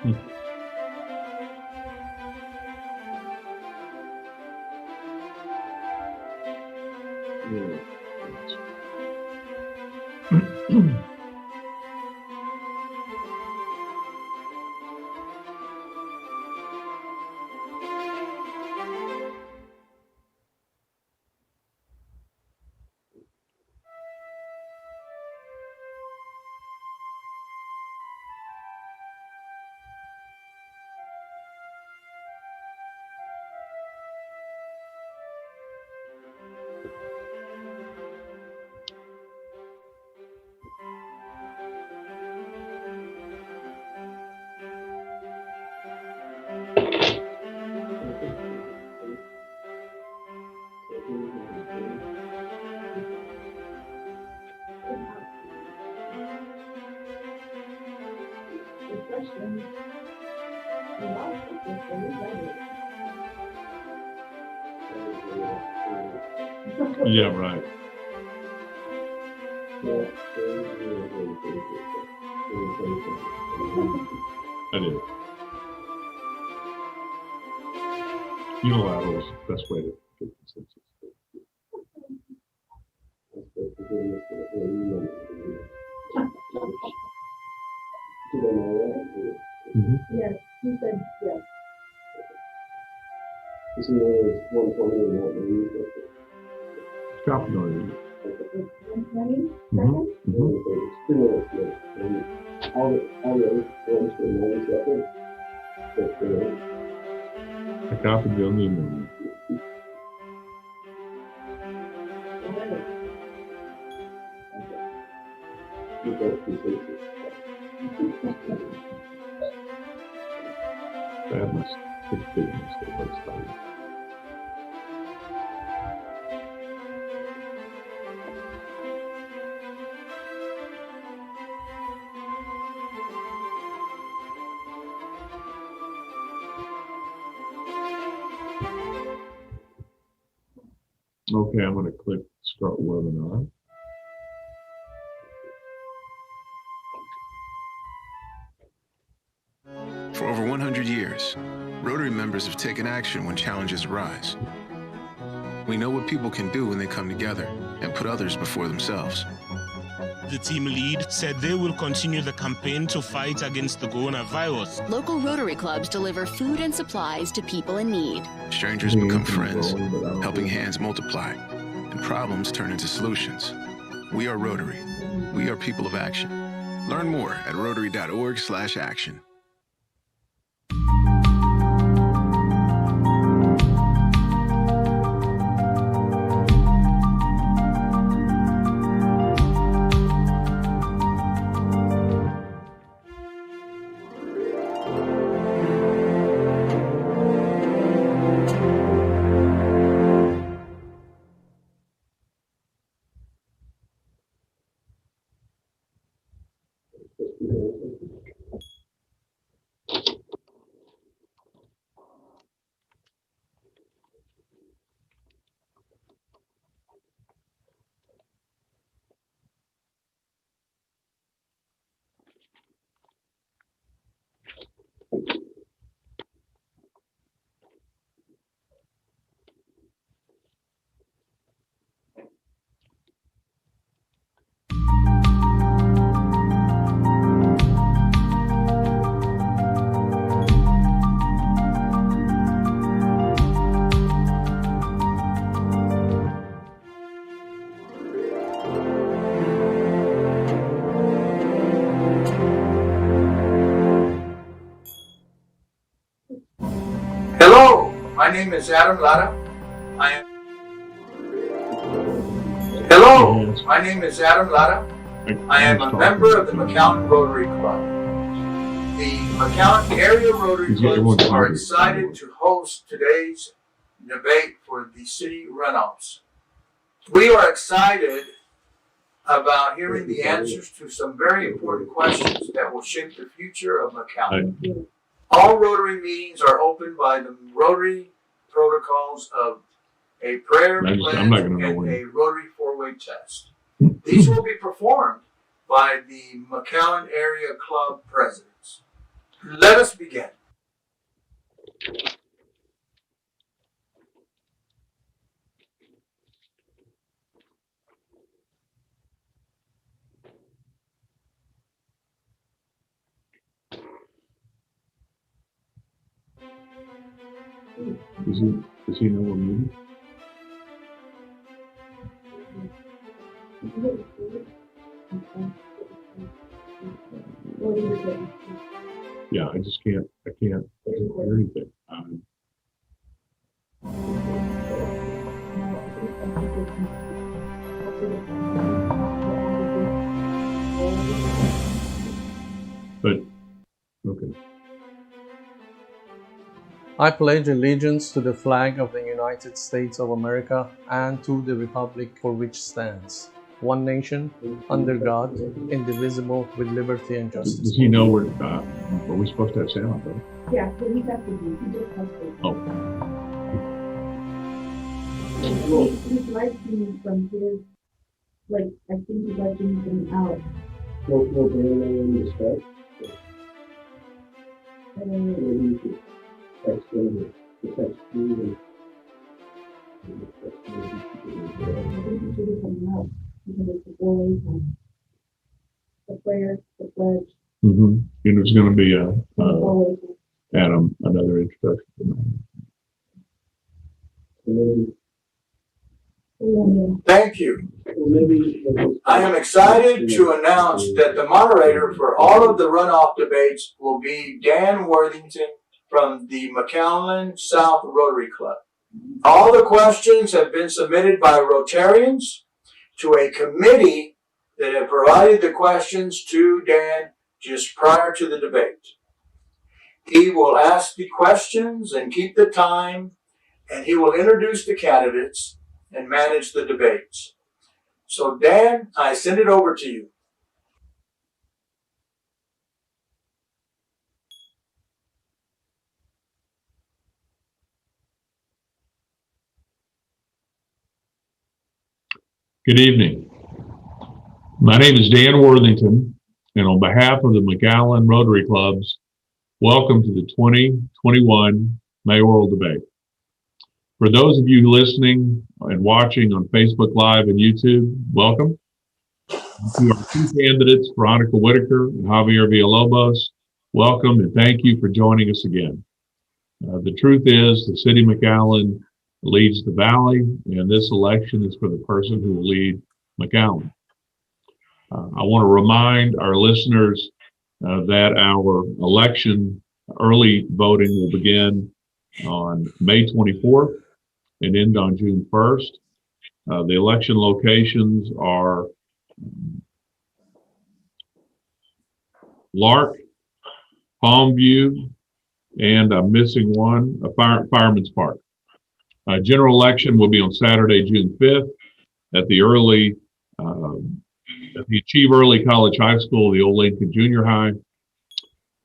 Hmm. Yeah, right. That is. Unilateral is the best way to get consensus. Yes, he said yes. Is he only 120 and not maybe? Stop noise. 120 It's 2 minutes late. And all the other ones for 90 seconds. But, I copied you on the email. you both consensus. Bad mistake. Big mistake. Let's start. Okay, I'm going to click start webinar. For over 100 years, Rotary members have taken action when challenges arise. We know what people can do when they come together and put others before themselves. The team lead said they will continue the campaign to fight against the coronavirus. Local Rotary Clubs deliver food and supplies to people in need. Strangers become friends, helping hands multiply, and problems turn into solutions. We are Rotary. We are people of action. Learn more at rotary.org/action. Hello, my name is Adam Lara. Hello, my name is Adam Lara. I am a member of the McAllen Rotary Club. The McAllen Area Rotary Clubs are excited to host today's debate for the city runoffs. We are excited about hearing the answers to some very important questions that will shape the future of McAllen. All Rotary meetings are opened by the Rotary protocols of a prayer, pledge, and a Rotary four-way test. These will be performed by the McAllen Area Club presidents. Let us begin. Does he know we're meeting? Yeah, I can't hear anything. But, okay. I pledge allegiance to the flag of the United States of America and to the republic for which stands, one nation, under God, indivisible, with liberty and justice. Does he know are we supposed to have sound, right? Yeah, so he has to do, he just has to. Oh. He's liking from his, like, I think he's liking them out. No band name to start. Maybe you could text them, the text you I think he should be coming out, because it's the boys and the prayer, the pledge, Mm-hmm. And there's going to be always. Adam, another introduction. Thank you. maybe. I am excited to announce that the moderator for all of the runoff debates will be Dan Worthington from the McAllen South Rotary Club. All the questions have been submitted by Rotarians to a committee that have provided the questions to Dan just prior to the debate. He will ask the questions and keep the time, and he will introduce the candidates and manage the debates. So Dan, I send it over to you. Good evening. My name is Dan Worthington, and on behalf of the McAllen Rotary Clubs, welcome to the 2021 Mayoral Debate. For those of you listening and watching on Facebook Live and YouTube, welcome. To our two candidates, Veronica Whitacre and Javier Villalobos, welcome and thank you for joining us again. The truth is, the city of McAllen leads the valley, and this election is for the person who will lead McAllen. I want to remind our listeners that our election early voting will begin on May 24th and end on June 1st. The election locations are Lark, Palmview, and I'm missing one, Firemans Park. General election will be on Saturday, June 5th at the Achieve Early College High School, the Old Lincoln Junior High,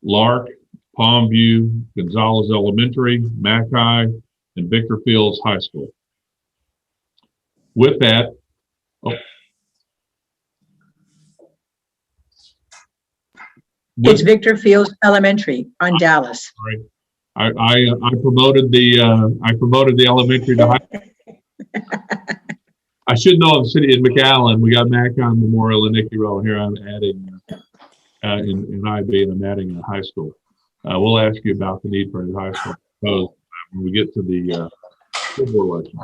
Lark, Palmview, Gonzalez Elementary, Mackay, and Victor Fields High School. With that, it's Victor Fields Elementary on Dallas. Right. I promoted the elementary to high. I should know of the city in McAllen. We got McAllen Memorial and Nicky Rowe. Here I'm adding in IB, and I'm adding a high school. We'll ask you about the need for a high school when we get to the school board election.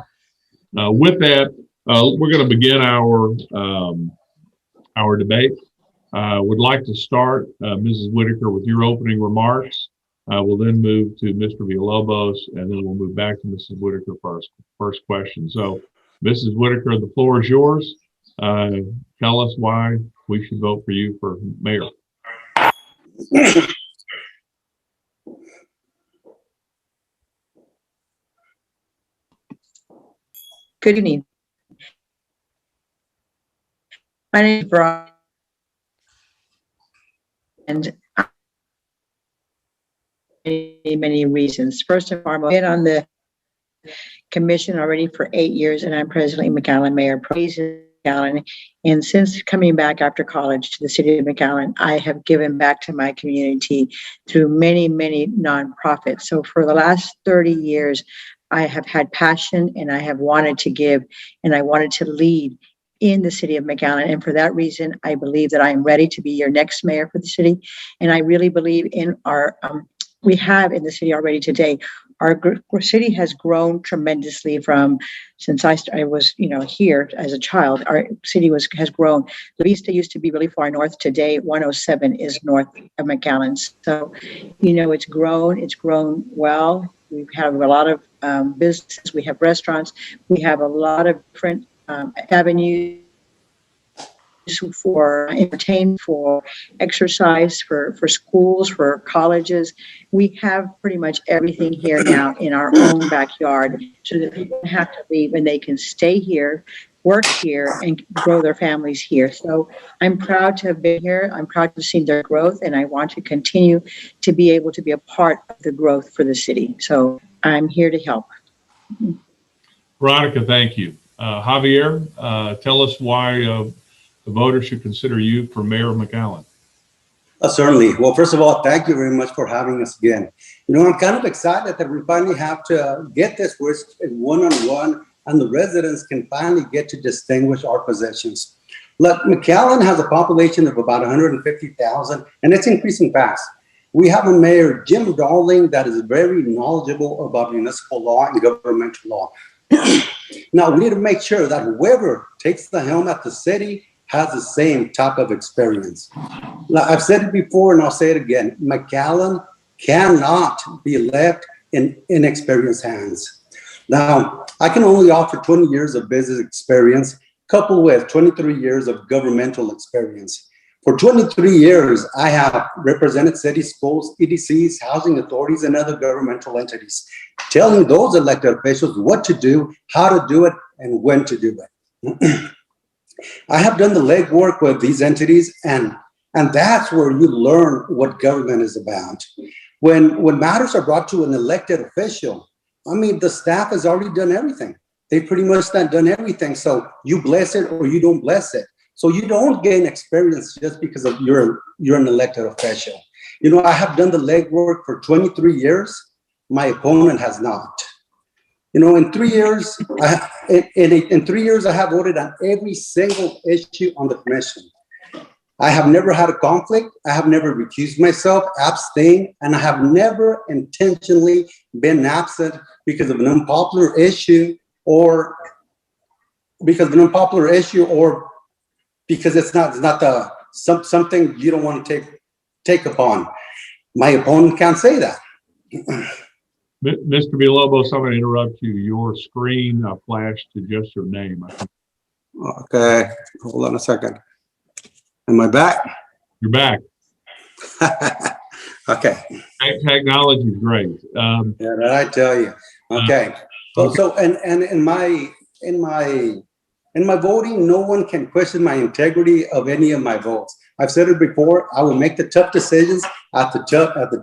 With that, we're going to begin our debate. Would like to start, Mrs. Whitacre, with your opening remarks. We'll then move to Mr. Villalobos, and then we'll move back to Mrs. Whitacre for our first question. So, Mrs. Whitacre, the floor is yours. Tell us why we should vote for you for mayor. Good evening. My name is Veronica, and many reasons. First and foremost, I've been on the commission already for 8 years, and I'm presently McAllen Mayor. Reasons McAllen. And since coming back after college to the city of McAllen, I have given back to my community through many, many nonprofits. So for the last 30 years, I have had passion and I have wanted to give and I wanted to lead in the city of McAllen. And for that reason, I believe that I am ready to be your next mayor for the city. And I really believe in our, we have in the city already today, our city has grown tremendously from since I was, here as a child. Our city has grown. La Vista used to be really far north. Today, 107 is north of McAllen. So, it's grown well. We have a lot of businesses. We have restaurants. We have a lot of different avenues for entertainment, for exercise, for schools, for colleges. We have pretty much everything here now in our own backyard so that people don't have to leave and they can stay here, work here, and grow their families here. So I'm proud to have been here. I'm proud to have seen their growth, and I want to continue to be able to be a part of the growth for the city. So I'm here to help. Veronica, thank you. Javier, tell us why the voters should consider you for mayor of McAllen. Certainly. Well, first of all, thank you very much for having us again. I'm kind of excited that we finally have to get this one-on-one and the residents can finally get to distinguish our positions. Look, McAllen has a population of about 150,000 and it's increasing fast. We have a mayor, Jim Darling, that is very knowledgeable about municipal law and governmental law. Now, we need to make sure that whoever takes the helm at the city has the same type of experience. Now, I've said it before and I'll say it again. McAllen cannot be left in inexperienced hands. Now, I can only offer 20 years of business experience coupled with 23 years of governmental experience. For 23 years, I have represented city schools, EDCs, housing authorities, and other governmental entities, telling those elected officials what to do, how to do it, and when to do it. I have done the legwork with these entities, and that's where you learn what government is about. When matters are brought to an elected official, the staff has already done everything. They've pretty much done everything. So you bless it or you don't bless it. So you don't gain experience just because of you're an elected official. I have done the legwork for 23 years. My opponent has not. In 3 years, in 3 years, I have voted on every single issue on the commission. I have never had a conflict. I have never recused myself, abstained, and I have never intentionally been absent because of an unpopular issue or because it's not something you don't want to take upon. My opponent can't say that. Mr. Villalobos, I'm going to interrupt you. Your screen flashed to just your name. Okay, hold on a second. Am I back? You're back. Okay. Technology is great. Yeah, I tell you. Okay. So in my voting, no one can question my integrity of any of my votes. I've said it before. I will make the tough decisions at the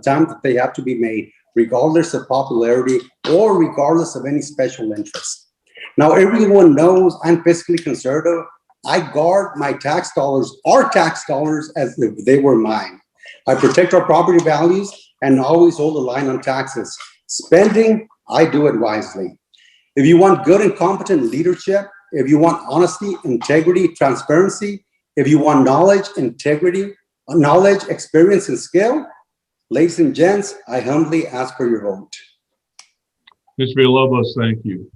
time that they have to be made, regardless of popularity or regardless of any special interest. Now, everyone knows I'm fiscally conservative. I guard my tax dollars, our tax dollars, as if they were mine. I protect our property values and always hold the line on taxes. Spending, I do it wisely. If you want good and competent leadership, if you want honesty, integrity, transparency, if you want knowledge, experience, and skill, ladies and gents, I humbly ask for your vote. Mr. Villalobos, thank you.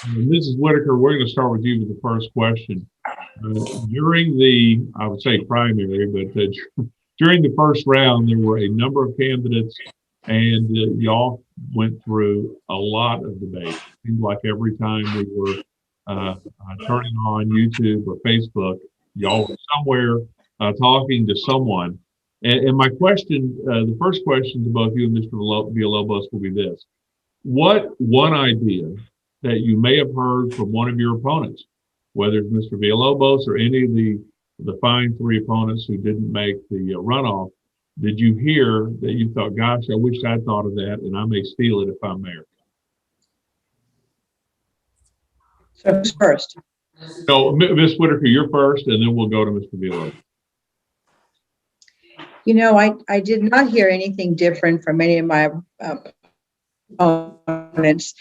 Mrs. Whitacre, we're going to start with you with the first question. During the, I would say primary, but during the first round, there were a number of candidates, and y'all went through a lot of debate. It seemed like every time we were turning on YouTube or Facebook, y'all were somewhere talking to someone. And my question, the first question to both you and Mr. Villalobos will be this. What one idea that you may have heard from one of your opponents, whether it's Mr. Villalobos or any of the fine three opponents who didn't make the runoff, did you hear that you thought, gosh, I wish I'd thought of that and I may steal it if I'm mayor? So who's first? So, Ms. Whitacre, you're first, and then we'll go to Mr. Villalobos. You know, I did not hear anything different from any of my opponents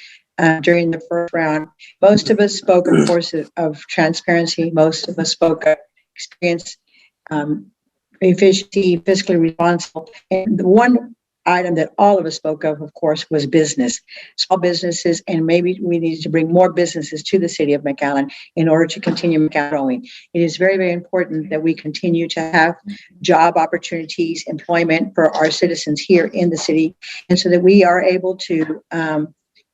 during the first round. Most of us spoke, of course, of transparency. Most of us spoke of experience, efficiency, fiscally responsible. And the one item that all of us spoke of course, was business, small businesses, and maybe we need to bring more businesses to the city of McAllen in order to continue growing. It is very, very important that we continue to have job opportunities, employment for our citizens here in the city, and so that we are able to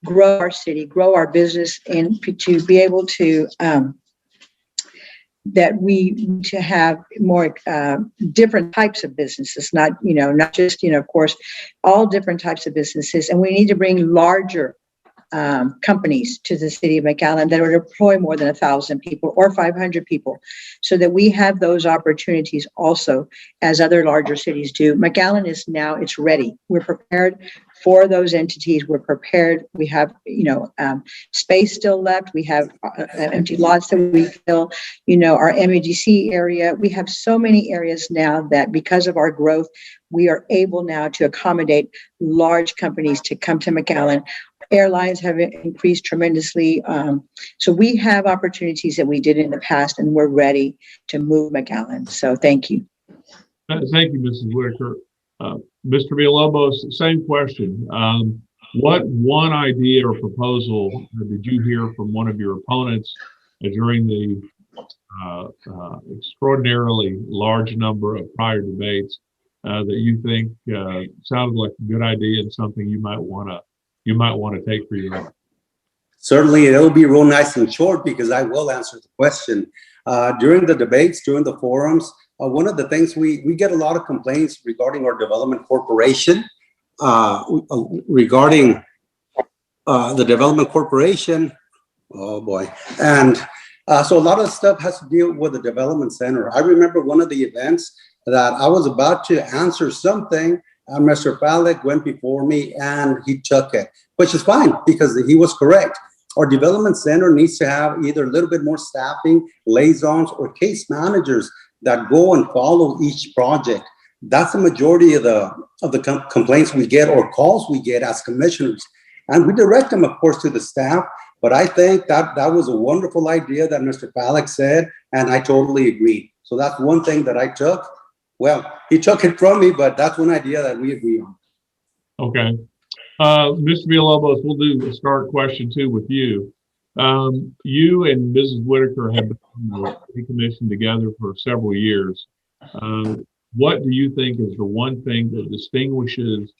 grow our city, grow our business, and to be able to that we need to have more different types of businesses, not just, of course, all different types of businesses. And we need to bring larger companies to the city of McAllen that would employ more than 1,000 people or 500 people, so that we have those opportunities also as other larger cities do. McAllen is now, it's ready. We're prepared for those entities. We're prepared. We have, space still left. We have empty lots that we fill, our MEDC area. We have so many areas now that because of our growth, we are able now to accommodate large companies to come to McAllen. Airlines have increased tremendously. So we have opportunities that we did in the past, and we're ready to move McAllen. So thank you. Thank you, Mrs. Whitacre. Mr. Villalobos, same question. What one idea or proposal did you hear from one of your opponents during the extraordinarily large number of prior debates that you think sounded like a good idea and something you might want to take for your own? Certainly, it'll be real nice and short because I will answer the question. During the debates, during the forums, one of the things we get a lot of complaints regarding our development corporation, regarding the development corporation. Oh boy. And so a lot of stuff has to deal with the development center. I remember one of the events that I was about to answer something, and Mr. Falek went before me and he took it, which is fine because he was correct. Our development center needs to have either a little bit more staffing, liaisons, or case managers that go and follow each project. That's the majority of the complaints we get or calls we get as commissioners. And we direct them, of course, to the staff. But I think that was a wonderful idea that Mr. Falek said, and I totally agree. So that's one thing that I took. Well, he took it from me, but that's one idea that we agree on. Okay. Mr. Villalobos, we'll do a start question 2 with you. You and Mrs. Whitacre have been on the city commission together for several years. What do you think is the one thing that distinguishes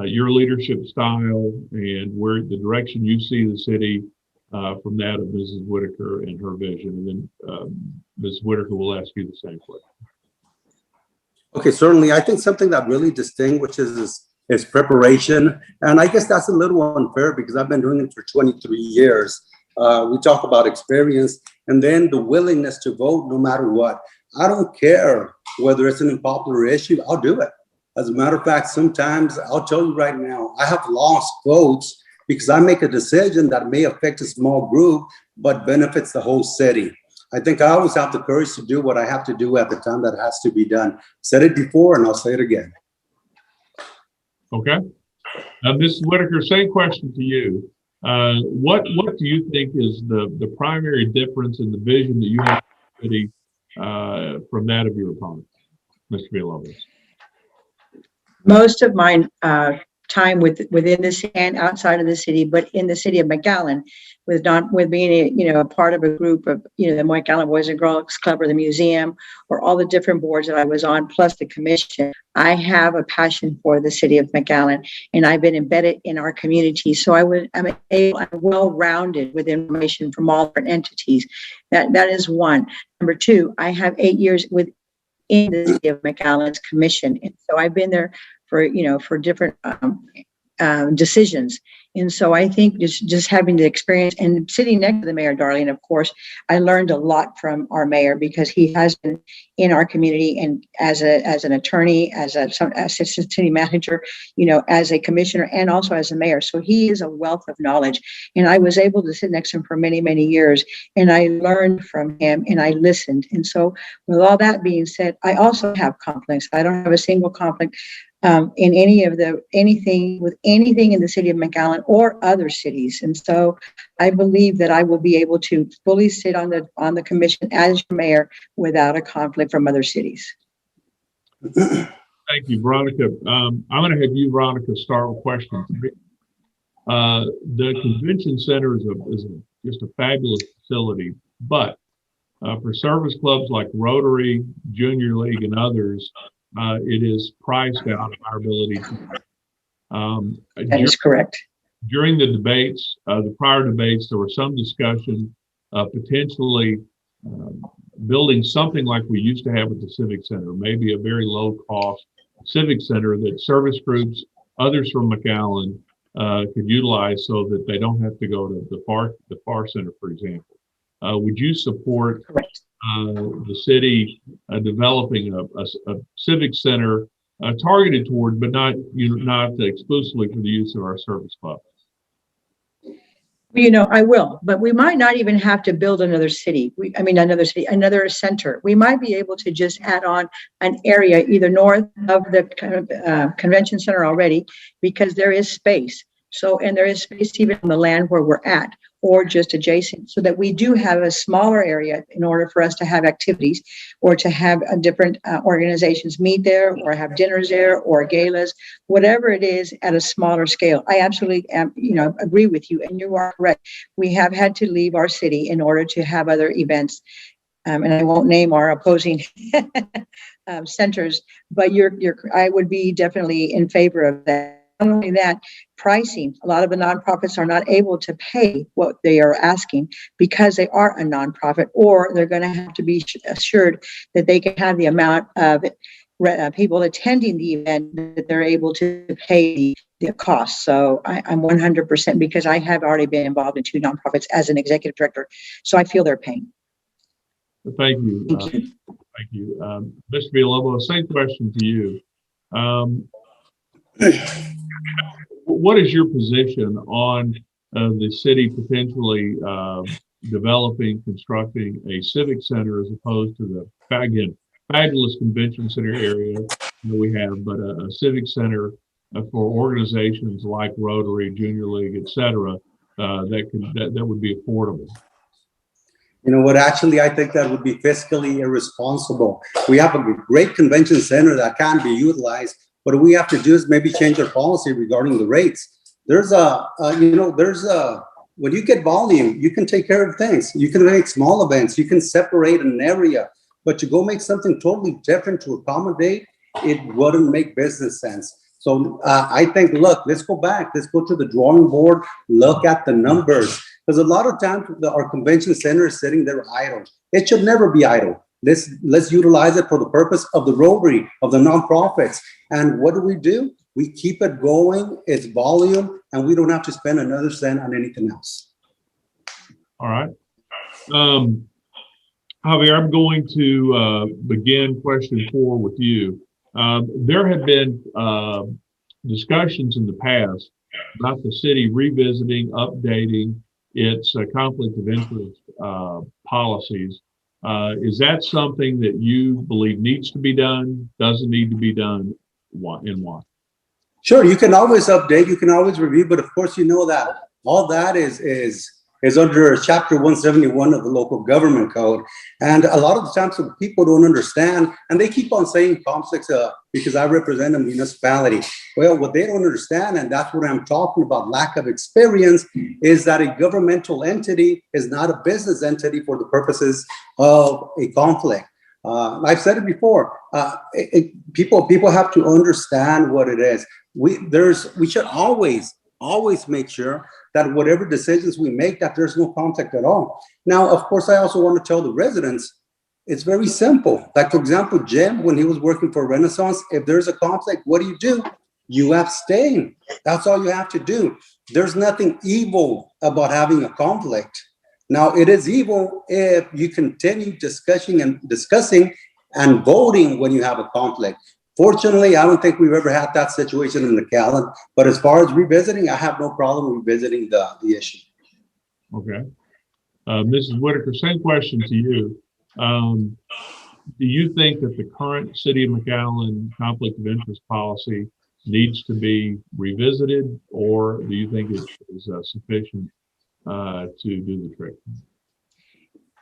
your leadership style and where the direction you see the city from that of Mrs. Whitacre and her vision? And then Mrs. Whitacre will ask you the same question. Okay, certainly. I think something that really distinguishes is preparation. And I guess that's a little unfair because I've been doing it for 23 years. We talk about experience and then the willingness to vote no matter what. I don't care whether it's an unpopular issue, I'll do it. As a matter of fact, sometimes I'll tell you right now, I have lost votes because I make a decision that may affect a small group, but benefits the whole city. I think I always have the courage to do what I have to do at the time that has to be done. Said it before and I'll say it again. Okay. Mrs. Whitacre, same question to you. What do you think is the primary difference in the vision that you have for the city from that of your opponent, Mr. Villalobos? Most of my time within the city and outside of the city, but in the city of McAllen, with being a part of a group of the McAllen Boys and Girls Club or the museum or all the different boards that I was on, plus the commission, I have a passion for the city of McAllen, and I've been embedded in our community. So I'm well-rounded with information from all different entities. That is one. Number 2, I have 8 years within the city of McAllen's commission, and so I've been there for different decisions. And so I think just having the experience and sitting next to the mayor, Darlene, of course, I learned a lot from our mayor because he has been in our community and as an attorney, as a assistant city manager, you know, as a commissioner and also as a mayor. So he is a wealth of knowledge. And I was able to sit next to him for many, many years. And I learned from him and I listened. And so with all that being said, I also have conflicts. I don't have a single conflict in anything in the city of McAllen or other cities. And so I believe that I will be able to fully sit on the commission as your mayor without a conflict from other cities. Thank you, Veronica. I'm going to have you, Veronica, start with question 3. The convention center is just a fabulous facility, but for service clubs like Rotary, Junior League, and others, it is priced out of our ability to. That is correct. During the debates, the prior debates, there was some discussion of potentially building something like we used to have at the Civic Center, maybe a very low cost Civic Center that service groups, others from McAllen, could utilize so that they don't have to go to the FAR Center, for example. Would you support the city developing a civic center targeted toward, but not exclusively for the use of our service club? You know, I will, but we might not even have to build another center. We might be able to just add on an area either north of the convention center already, because there is space. So, and there is space even on the land where we're at, or just adjacent, so that we do have a smaller area in order for us to have activities or to have different organizations meet there or have dinners there or galas, whatever it is at a smaller scale. I absolutely agree with you, and you are correct. We have had to leave our city in order to have other events. And I won't name our opposing centers, but I would be definitely in favor of that. Not only that, pricing. A lot of the nonprofits are not able to pay what they are asking because they are a nonprofit, or they're going to have to be assured that they can have the amount of people attending the event that they're able to pay the cost. So I'm 100%, because I have already been involved in 2 nonprofits as an executive director. So I feel their pain. Thank you. Thank you. Mr. Villalobos, same question to you. What is your position on the city potentially constructing a civic center as opposed to the, again, fabulous convention center area that we have, but a civic center for organizations like Rotary, Junior League, et cetera, that would be affordable? You know what, actually, I think that would be fiscally irresponsible. We have a great convention center that can be utilized. What we have to do is maybe change our policy regarding the rates. When you get volume, you can take care of things. You can make small events. You can separate an area, but to go make something totally different to accommodate, it wouldn't make business sense. So I think, look, let's go back. Let's go to the drawing board, look at the numbers. Because a lot of times our convention center is sitting there idle. It should never be idle. Let's utilize it for the purpose of the Rotary, of the nonprofits. And what do? We keep it going, it's volume, and we don't have to spend another cent on anything else. All right. Javier, I'm going to begin question 4 with you. There have been discussions in the past about the city revisiting, updating its conflict of interest policies. Is that something that you believe needs to be done, doesn't need to be done, and why? Sure, you can always update, you can always review, but of course you know that all that is under Chapter 171 of the Local Government Code. And a lot of the times people don't understand, and they keep on saying conflicts because I represent a municipality. Well, what they don't understand, and that's what I'm talking about, lack of experience, is that a governmental entity is not a business entity for the purposes of a conflict. I've said it before, people have to understand what it is. We should always make sure that whatever decisions we make, that there's no conflict at all. Now, of course, I also want to tell the residents, it's very simple. Like, for example, Jim, when he was working for Renaissance, if there's a conflict, what do? you abstain. That's all you have to do. There's nothing evil about having a conflict. Now, it is evil if you continue discussing and voting when you have a conflict. Fortunately, I don't think we've ever had that situation in McAllen, but as far as revisiting, I have no problem revisiting the issue. Okay. Mrs. Whitacre, same question to you. Do you think that the current City of McAllen conflict of interest policy needs to be revisited, or do you think it is sufficient to do the trick?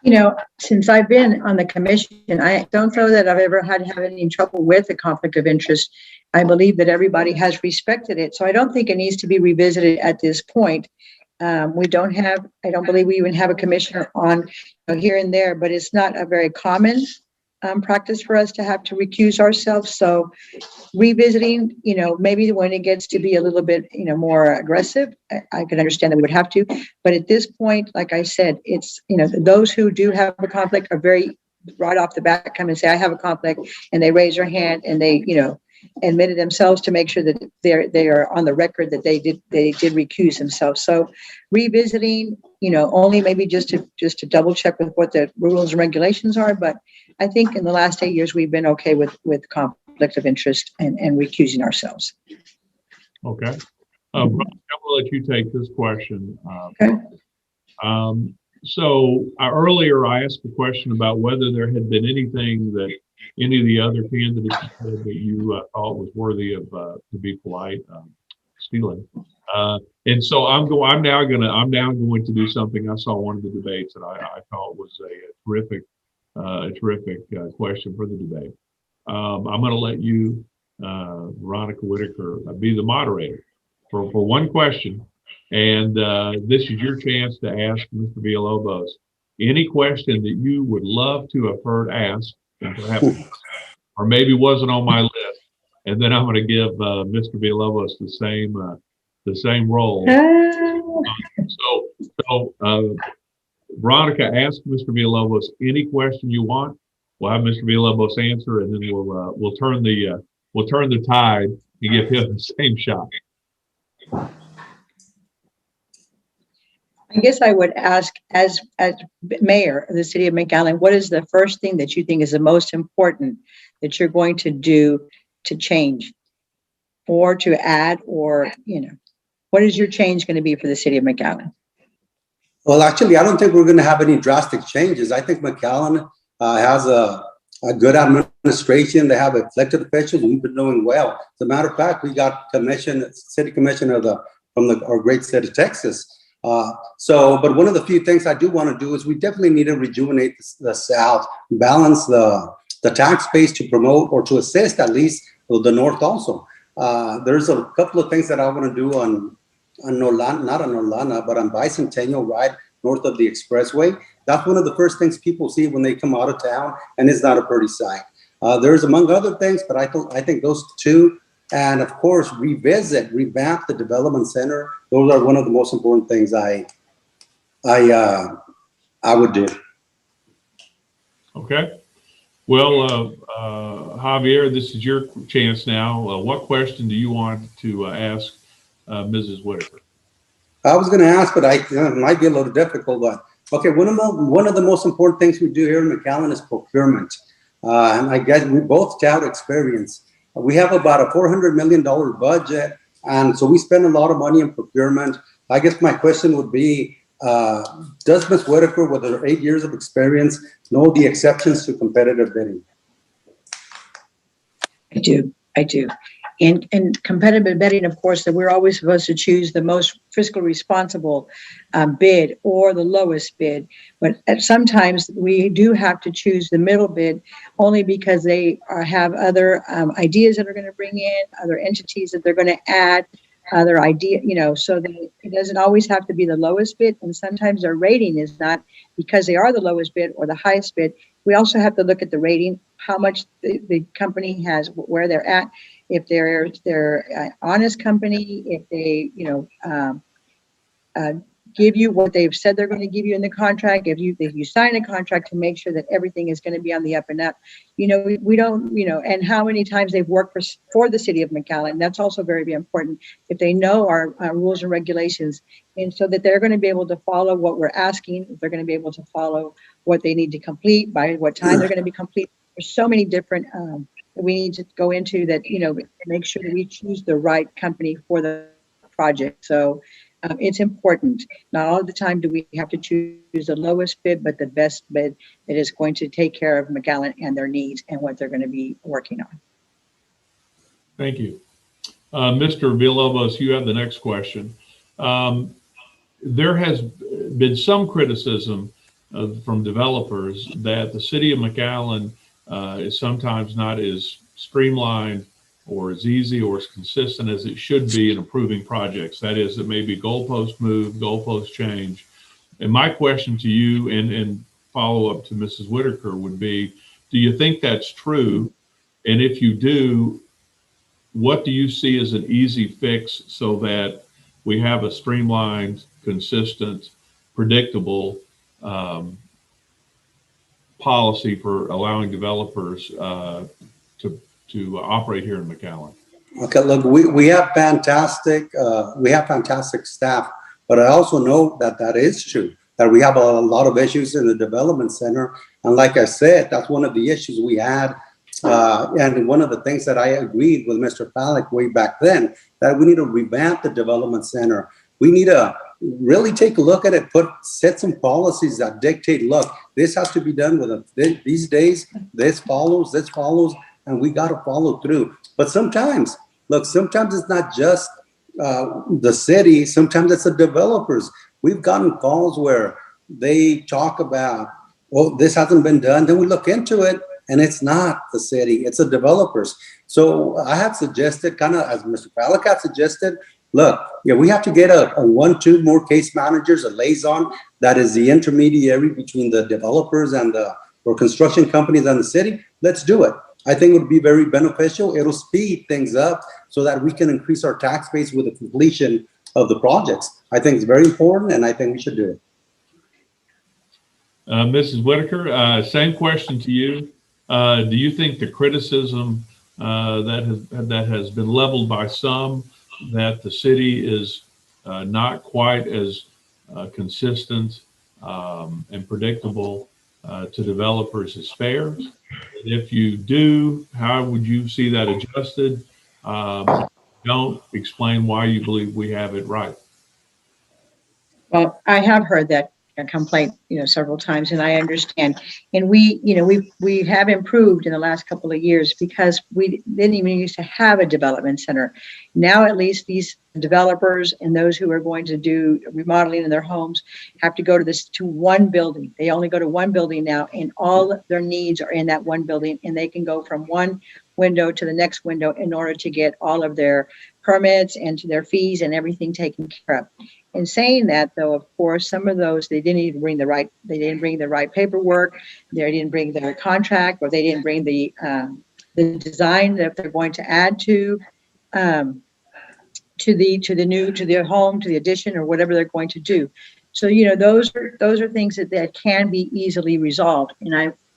You know, since I've been on the commission, I don't know that I've ever had any trouble with the conflict of interest. I believe that everybody has respected it. So I don't think it needs to be revisited at this point. I don't believe we even have a commissioner on here and there, but it's not a very common practice for us to have to recuse ourselves. So revisiting, maybe when it gets to be a little bit, more aggressive, I can understand that we would have to. But at this point, like I said, it's, those who do have a conflict are very right off the bat come and say, I have a conflict, and they raise their hand and they, admitted themselves to make sure that they are on the record that they did recuse themselves. So revisiting, only maybe just to double check with what the rules and regulations are. But I think in the last 8 years, we've been okay with conflict of interest and recusing ourselves. Okay. I'm going to let you take this question. Okay. So earlier I asked a question about whether there had been anything that any of the other candidates said that you thought was worthy of, to be polite, stealing. And so I'm now going to do something. I saw one of the debates that I thought was a terrific question for the debate. I'm going to let you, Veronica Whitacre, be the moderator for one question. And this is your chance to ask Mr. Villalobos any question that you would love to have heard asked, and perhaps, or maybe wasn't on my list. And then I'm going to give Mr. Villalobos the same role. So Veronica, ask Mr. Villalobos any question you want. We'll have Mr. Villalobos answer, and then we'll turn the tide and give him the same shot. I guess I would ask, as mayor of the city of McAllen, what is the first thing that you think is the most important that you're going to do to change or to add, or, what is your change going to be for the city of McAllen? Well, actually, I don't think we're going to have any drastic changes. I think McAllen has a good administration. They have elected officials. We've been doing well. As a matter of fact, we got city commissioner from our great state of Texas. But one of the few things I do want to do is we definitely need to rejuvenate the South, balance the tax base to promote or to assist at least the North also. There's a couple of things that I want to do on Nolana, not on Nolana, but on Bicentennial, right north of the expressway. That's one of the first things people see when they come out of town, and it's not a pretty sight. There's among other things, but I think those two, and of course, revamp the development center. Those are one of the most important things I would do. Okay. Well, Javier, this is your chance now. What question do you want to ask Mrs. Whitacre? I was going to ask, but it might be a little difficult. But okay, one of the most important things we do here in McAllen is procurement, and I guess we both tout experience. We have about a $400 million budget, and so we spend a lot of money on procurement. I guess my question would be, does Ms. Whitacre, with her 8 years of experience, know the exceptions to competitive bidding? I do. In competitive bidding, of course, that we're always supposed to choose the most fiscally responsible bid or the lowest bid. But sometimes we do have to choose the middle bid only because they have other ideas that are going to bring in, other entities that they're going to add, other idea, so that it doesn't always have to be the lowest bid. And sometimes their rating is not because they are the lowest bid or the highest bid. We also have to look at the rating, how much the company has, where they're at. If they're an honest company, if they, give you what they've said they're going to give you in the contract. If you sign a contract, to make sure that everything is going to be on the up and up. We don't, and how many times they've worked for the city of McAllen. That's also very, very important. If they know our rules and regulations, and so that they're going to be able to follow what we're asking, if they're going to be able to follow what they need to complete, by what time they're going to be complete. There's so many different that we need to go into that, make sure that we choose the right company for the project. So it's important. Not all the time do we have to choose the lowest bid, but the best bid that is going to take care of McAllen and their needs and what they're going to be working on. Thank you. Mr. Villalobos, you have the next question. There has been some criticism from developers that the city of McAllen is sometimes not as streamlined or as easy or as consistent as it should be in approving projects. That is, it may be goalpost move, goalpost change. And my question to you and follow up to Mrs. Whitacre would be, do you think that's true? And if you do, what do you see as an easy fix so that we have a streamlined, consistent, predictable policy for allowing developers to operate here in McAllen? Okay, look, we have fantastic staff, but I also know that is true, that we have a lot of issues in the development center. And like I said, that's one of the issues we had. And one of the things that I agreed with Mr. Fallick way back then, that we need to revamp the development center. We need to really take a look at it, set some policies that dictate, look, this has to be done these days, this follows, and we got to follow through. But sometimes it's not just the city, sometimes it's the developers. We've gotten calls where they talk about, well, this hasn't been done. Then we look into it, and it's not the city, it's the developers. So I have suggested, kind of as Mr. Fallick had suggested, look, we have to get a 1-2 more case managers, a liaison that is the intermediary between the developers and or construction companies and the city. Let's do it. I think it would be very beneficial. It'll speed things up so that we can increase our tax base with the completion of the projects. I think it's very important, and I think we should do it. Mrs. Whitacre, same question to you. Do you think the criticism that has been leveled by some, that the city is not quite as consistent and predictable to developers is fair? And if you do, how would you see that adjusted? Don't explain why you believe we have it right. Well, I have heard that complaint, several times, and I understand. And we have improved in the last couple of years because we didn't even used to have a development center. Now, at least these developers and those who are going to do remodeling in their homes have to go to one building. They only go to one building now, and all their needs are in that one building, and they can go from one window to the next window in order to get all of their permits and to their fees and everything taken care of. In saying that, though, of course, some of those, they didn't bring the right paperwork, they didn't bring their contract, or they didn't bring the design that they're going to add to the home, to the addition, or whatever they're going to do. So, those are things that can be easily resolved.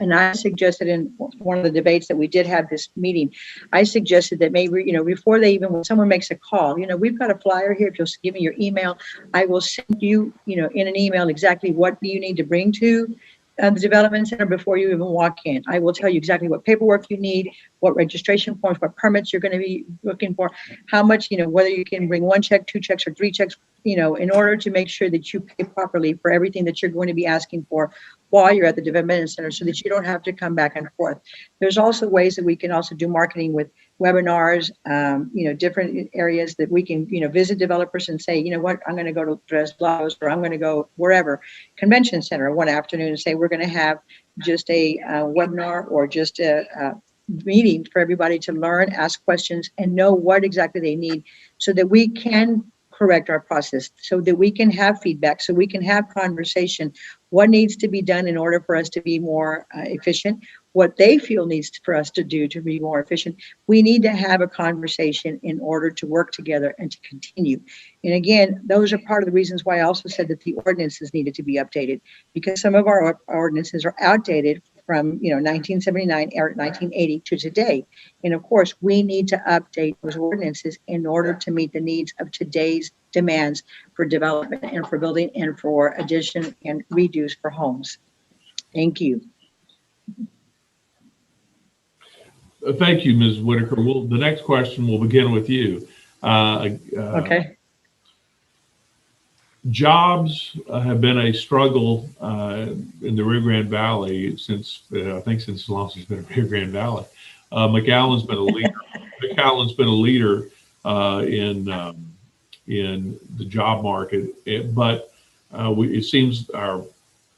And I suggested in one of the debates that we did have this meeting, I suggested that maybe, before when someone makes a call, we've got a flyer here. If you'll give me your email, I will send you, in an email exactly what you need to bring to the development center before you even walk in. I will tell you exactly what paperwork you need, what registration forms, what permits you're going to be looking for, how much, whether you can bring 1 check, 2 checks, or 3 checks, in order to make sure that you pay properly for everything that you're going to be asking for while you're at the development center, so that you don't have to come back and forth. There's also ways that we can also do marketing with webinars, different areas that we can, visit developers and say, what, I'm going to go to Tres Lados, or I'm going to go wherever, convention center one afternoon, and say, we're going to have just a webinar or just a meeting for everybody to learn, ask questions, and know what exactly they need, so that we can correct our process, so that we can have feedback, so we can have conversation. What needs to be done in order for us to be more efficient? what they feel needs for us to do to be more efficient. We need to have a conversation in order to work together and to continue. And again, those are part of the reasons why I also said that the ordinances needed to be updated, because some of our ordinances are outdated from 1979 or 1980 to today. And of course, we need to update those ordinances in order to meet the needs of today's demands for development and for building and for addition and redos for homes. Thank you. Thank you, Ms. Whitacre. The next question will begin with you. Okay. Jobs have been a struggle in the Rio Grande Valley since as long as it's been a Rio Grande Valley. McAllen's been a leader. McAllen's been a leader in the job market, but it seems our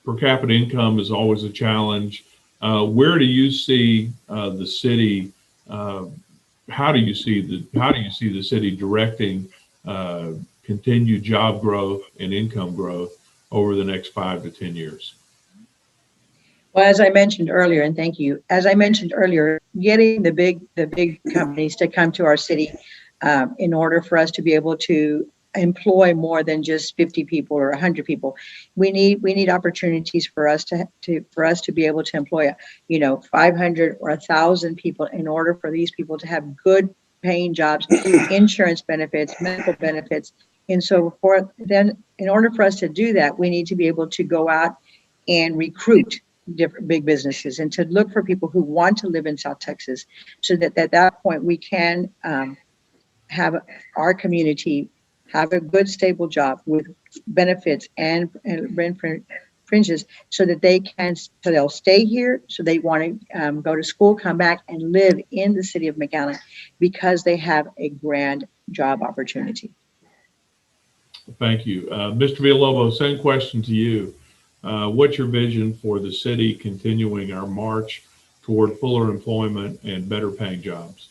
per capita income is always a challenge. Where do you see the city? How do you see the city directing continued job growth and income growth over the next 5 to 10 years? Well, as I mentioned earlier, and thank you, as I mentioned earlier, getting the big companies to come to our city in order for us to be able to employ more than just 50 people or 100 people. We need opportunities for us to be able to employ 500 or 1,000 people in order for these people to have good paying jobs, insurance benefits, medical benefits. And so in order for us to do that, we need to be able to go out and recruit different big businesses and to look for people who want to live in South Texas, so that at that point we can have our community have a good stable job with benefits and rent fringes, so that they'll stay here, so they want to go to school, come back and live in the city of McAllen because they have a grand job opportunity. Thank you. Mr. Villalobos, same question to you. What's your vision for the city continuing our march toward fuller employment and better paying jobs?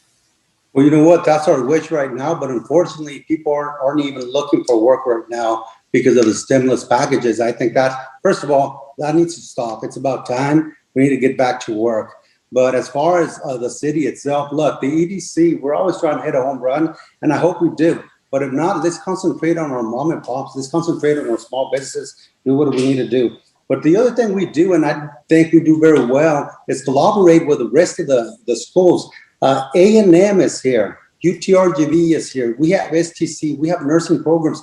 Well, you know what? That's our wish right now, but unfortunately, people aren't even looking for work right now because of the stimulus packages. I think that, first of all, that needs to stop. It's about time. We need to get back to work. But as far as the city itself, look, the EDC, we're always trying to hit a home run, and I hope we do. But if not, let's concentrate on our mom and pops. Let's concentrate on our small businesses, do what we need to do. But the other thing we do, and I think we do very well, is collaborate with the rest of the schools. A&M is here. UTRGV is here. We have STC. We have nursing programs.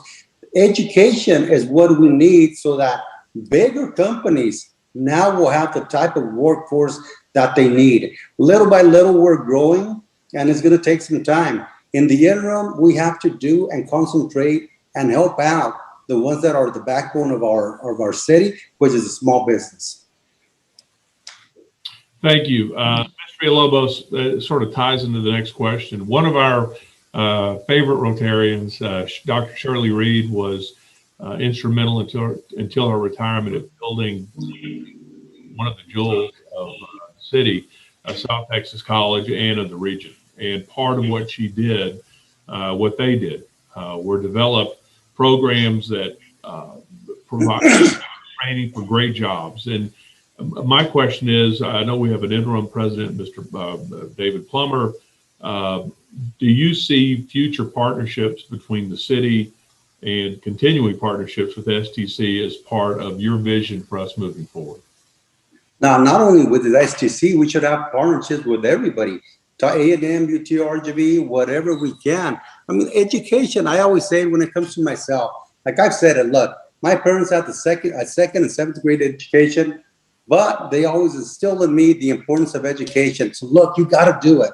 Education is what we need so that bigger companies now will have the type of workforce that they need. Little by little, we're growing, and it's going to take some time. In the interim, we have to do and concentrate and help out the ones that are the backbone of our city, which is a small business. Thank you. Mr. Villalobos sort of ties into the next question. One of our favorite Rotarians, Dr. Shirley Reed, was instrumental until her retirement at building one of the jewels of the city, South Texas College, and of the region. And part of what she did, what they did, were develop programs that provide training for great jobs. And my question is, I know we have an interim president, Mr. David Plummer. Do you see future partnerships between the city and continuing partnerships with STC as part of your vision for us moving forward? Now, not only with the STC, we should have partnerships with everybody. To A&M, UTRGV, whatever we can. I mean, education, I always say when it comes to myself, like I've said it, look, my parents had a second and seventh grade education, but they always instilled in me the importance of education. So look, you got to do it.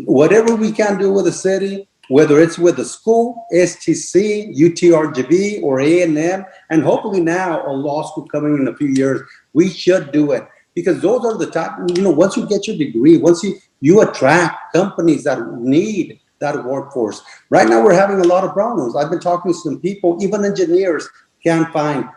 Whatever we can do with the city, whether it's with the school, STC, UTRGV, or A&M, and hopefully now a law school coming in a few years, we should do it. Because those are the type, once you get your degree, once you attract companies that need that workforce. Right now, we're having a lot of problems. I've been talking to some people, even engineers can't find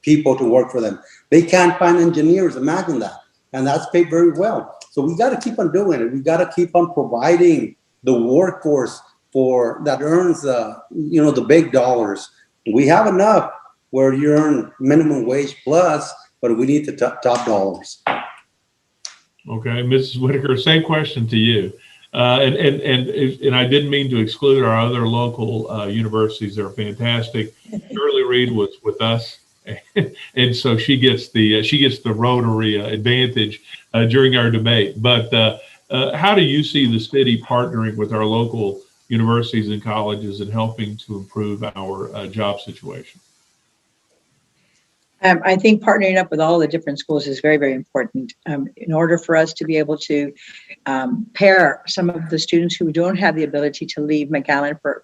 people to work for them. They can't find engineers, imagine that. And that's paid very well. So we got to keep on doing it. We got to keep on providing the workforce that earns, the big dollars. We have enough where you earn minimum wage plus, but we need the top dollars. Okay, Mrs. Whitacre, same question to you. And I didn't mean to exclude our other local universities. They're fantastic. Shirley Reed was with us, and so she gets the Rotary advantage during our debate. But how do you see the city partnering with our local universities and colleges and helping to improve our job situation? I think partnering up with all the different schools is very, very important in order for us to be able to pair some of the students who don't have the ability to leave McAllen for,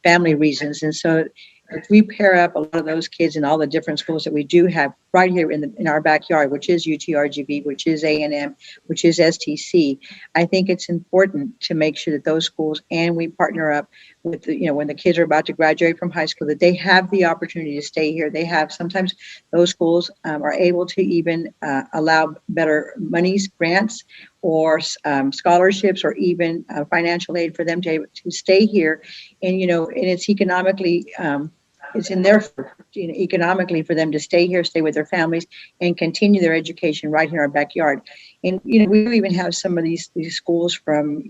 family reasons. And so if we pair up a lot of those kids in all the different schools that we do have right here in our backyard, which is UTRGV, which is A&M, which is STC, I think it's important to make sure that those schools, and we partner up with when the kids are about to graduate from high school, that they have the opportunity to stay here. They have, sometimes those schools are able to even allow better monies, grants, or scholarships, or even financial aid for them to stay here. And and it's economically it's in their economically for them to stay here, stay with their families, and continue their education right here in our backyard. And we even have some of these schools from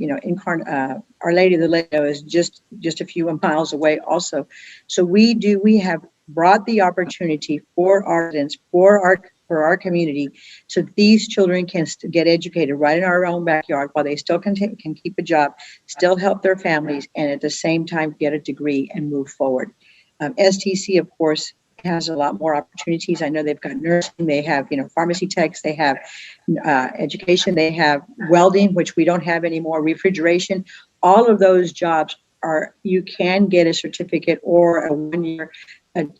Our Lady of the Lake is just a few miles away also. So we have brought the opportunity for our residents, for our community, so these children can get educated right in our own backyard while they still can keep a job, still help their families, and at the same time get a degree and move forward. STC, of course, has a lot more opportunities. I know they've got nursing, they have pharmacy techs, they have education, they have welding, which we don't have anymore, refrigeration. All of those jobs you can get a certificate or a 1-year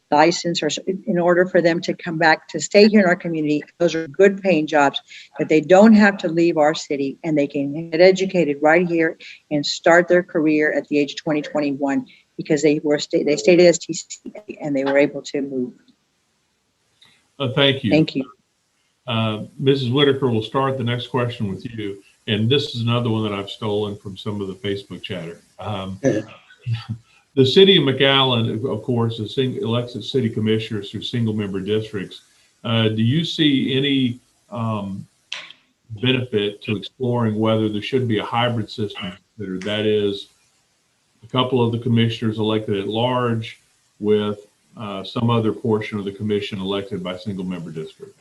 license, or in order for them to come back to stay here in our community. Those are good paying jobs that they don't have to leave our city, and they can get educated right here and start their career at the age of 20, 21, because they stayed at STC and they were able to move. Thank you. Thank you. Mrs. Whitacre, we'll start the next question with you. And this is another one that I've stolen from some of the Facebook chatter. The city of McAllen, of course, elects city commissioners through single member districts. Do you see any benefit to exploring whether there should be a hybrid system, that is a couple of the commissioners elected at large with some other portion of the commission elected by single member district?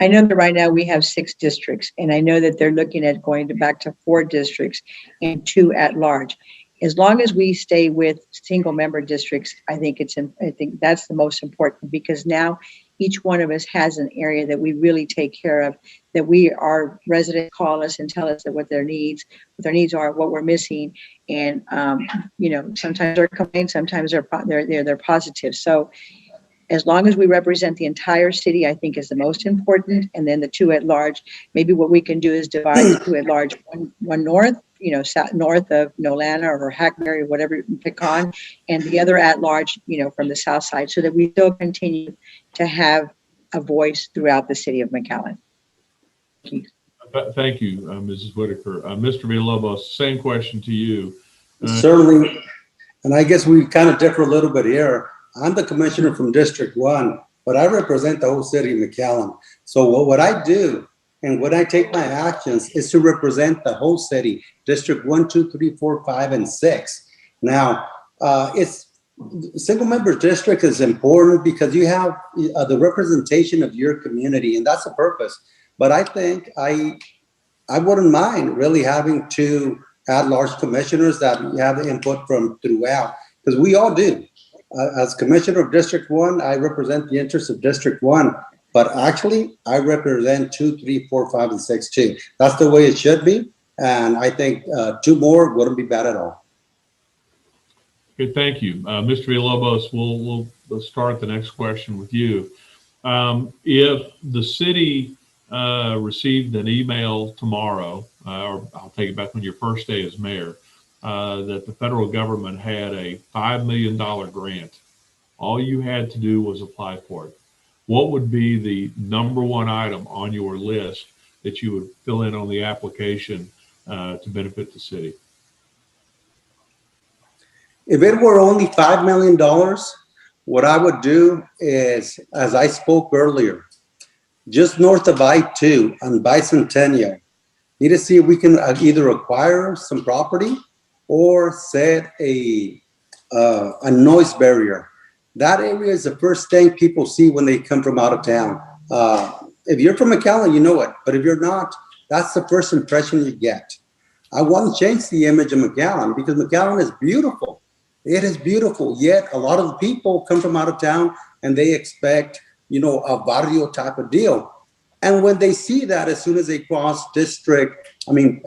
I know that right now we have 6 districts, and I know that they're looking at going back to 4 districts and 2 at large. As long as we stay with single member districts, I think that's the most important, because now each one of us has an area that we really take care of, that our residents call us and tell us that what their needs are, what we're missing. And, sometimes they're complaints, sometimes they're positive. So as long as we represent the entire city, I think is the most important. And then the 2 at large, maybe what we can do is divide the 2 at large, one north, north of Nolana or Hackberry, whatever you pick on, and the other at large, from the south side, so that we still continue to have a voice throughout the city of McAllen. Thank you. Thank you, Mrs. Whitacre. Mr. Villalobos, same question to you. Certainly, and I guess we kind of differ a little bit here. I'm the commissioner from District 1, but I represent the whole city of McAllen. So what I do and when I take my actions is to represent the whole city, District 1, 2, 3, 4, 5, and 6. Now, it's single member district is important because you have the representation of your community, and that's the purpose. But I think I wouldn't mind really having 2 at-large commissioners that have input from throughout, because we all do. As commissioner of District 1, I represent the interests of District 1, but actually I represent 2, 3, 4, 5, and 6 too. That's the way it should be, and I think 2 more wouldn't be bad at all. Good, thank you. Mr. Villalobos, we'll start the next question with you. If the city received an email tomorrow, or I'll take it back on your first day as mayor, that the federal government had a $5 million grant, all you had to do was apply for it, what would be the #1 item on your list that you would fill in on the application to benefit the city? If it were only $5 million, what I would do is, as I spoke earlier, just north of I-2 on Bicentennial. Need to see if we can either acquire some property or set a noise barrier. That area is the first thing people see when they come from out of town. If you're from McAllen, you know it, but if you're not, that's the first impression you get. I want to change the image of McAllen because McAllen is beautiful. It is beautiful, yet a lot of the people come from out of town and they expect, you know, a barrio type of deal. And when they see that, as soon as they cross I-2 and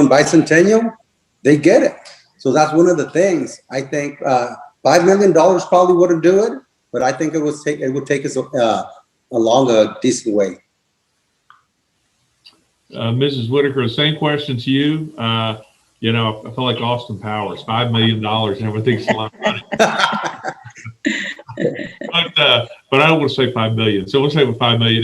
Bicentennial, they get it. So that's one of the things. I think $5 million probably wouldn't do it, but I think it would take us along a decent way. Mrs. Whitacre, same question to you. You know, I feel like Austin Powers, $5 million, and everything's a lot of money. But I don't want to say 5 million. So we'll say with 5 million.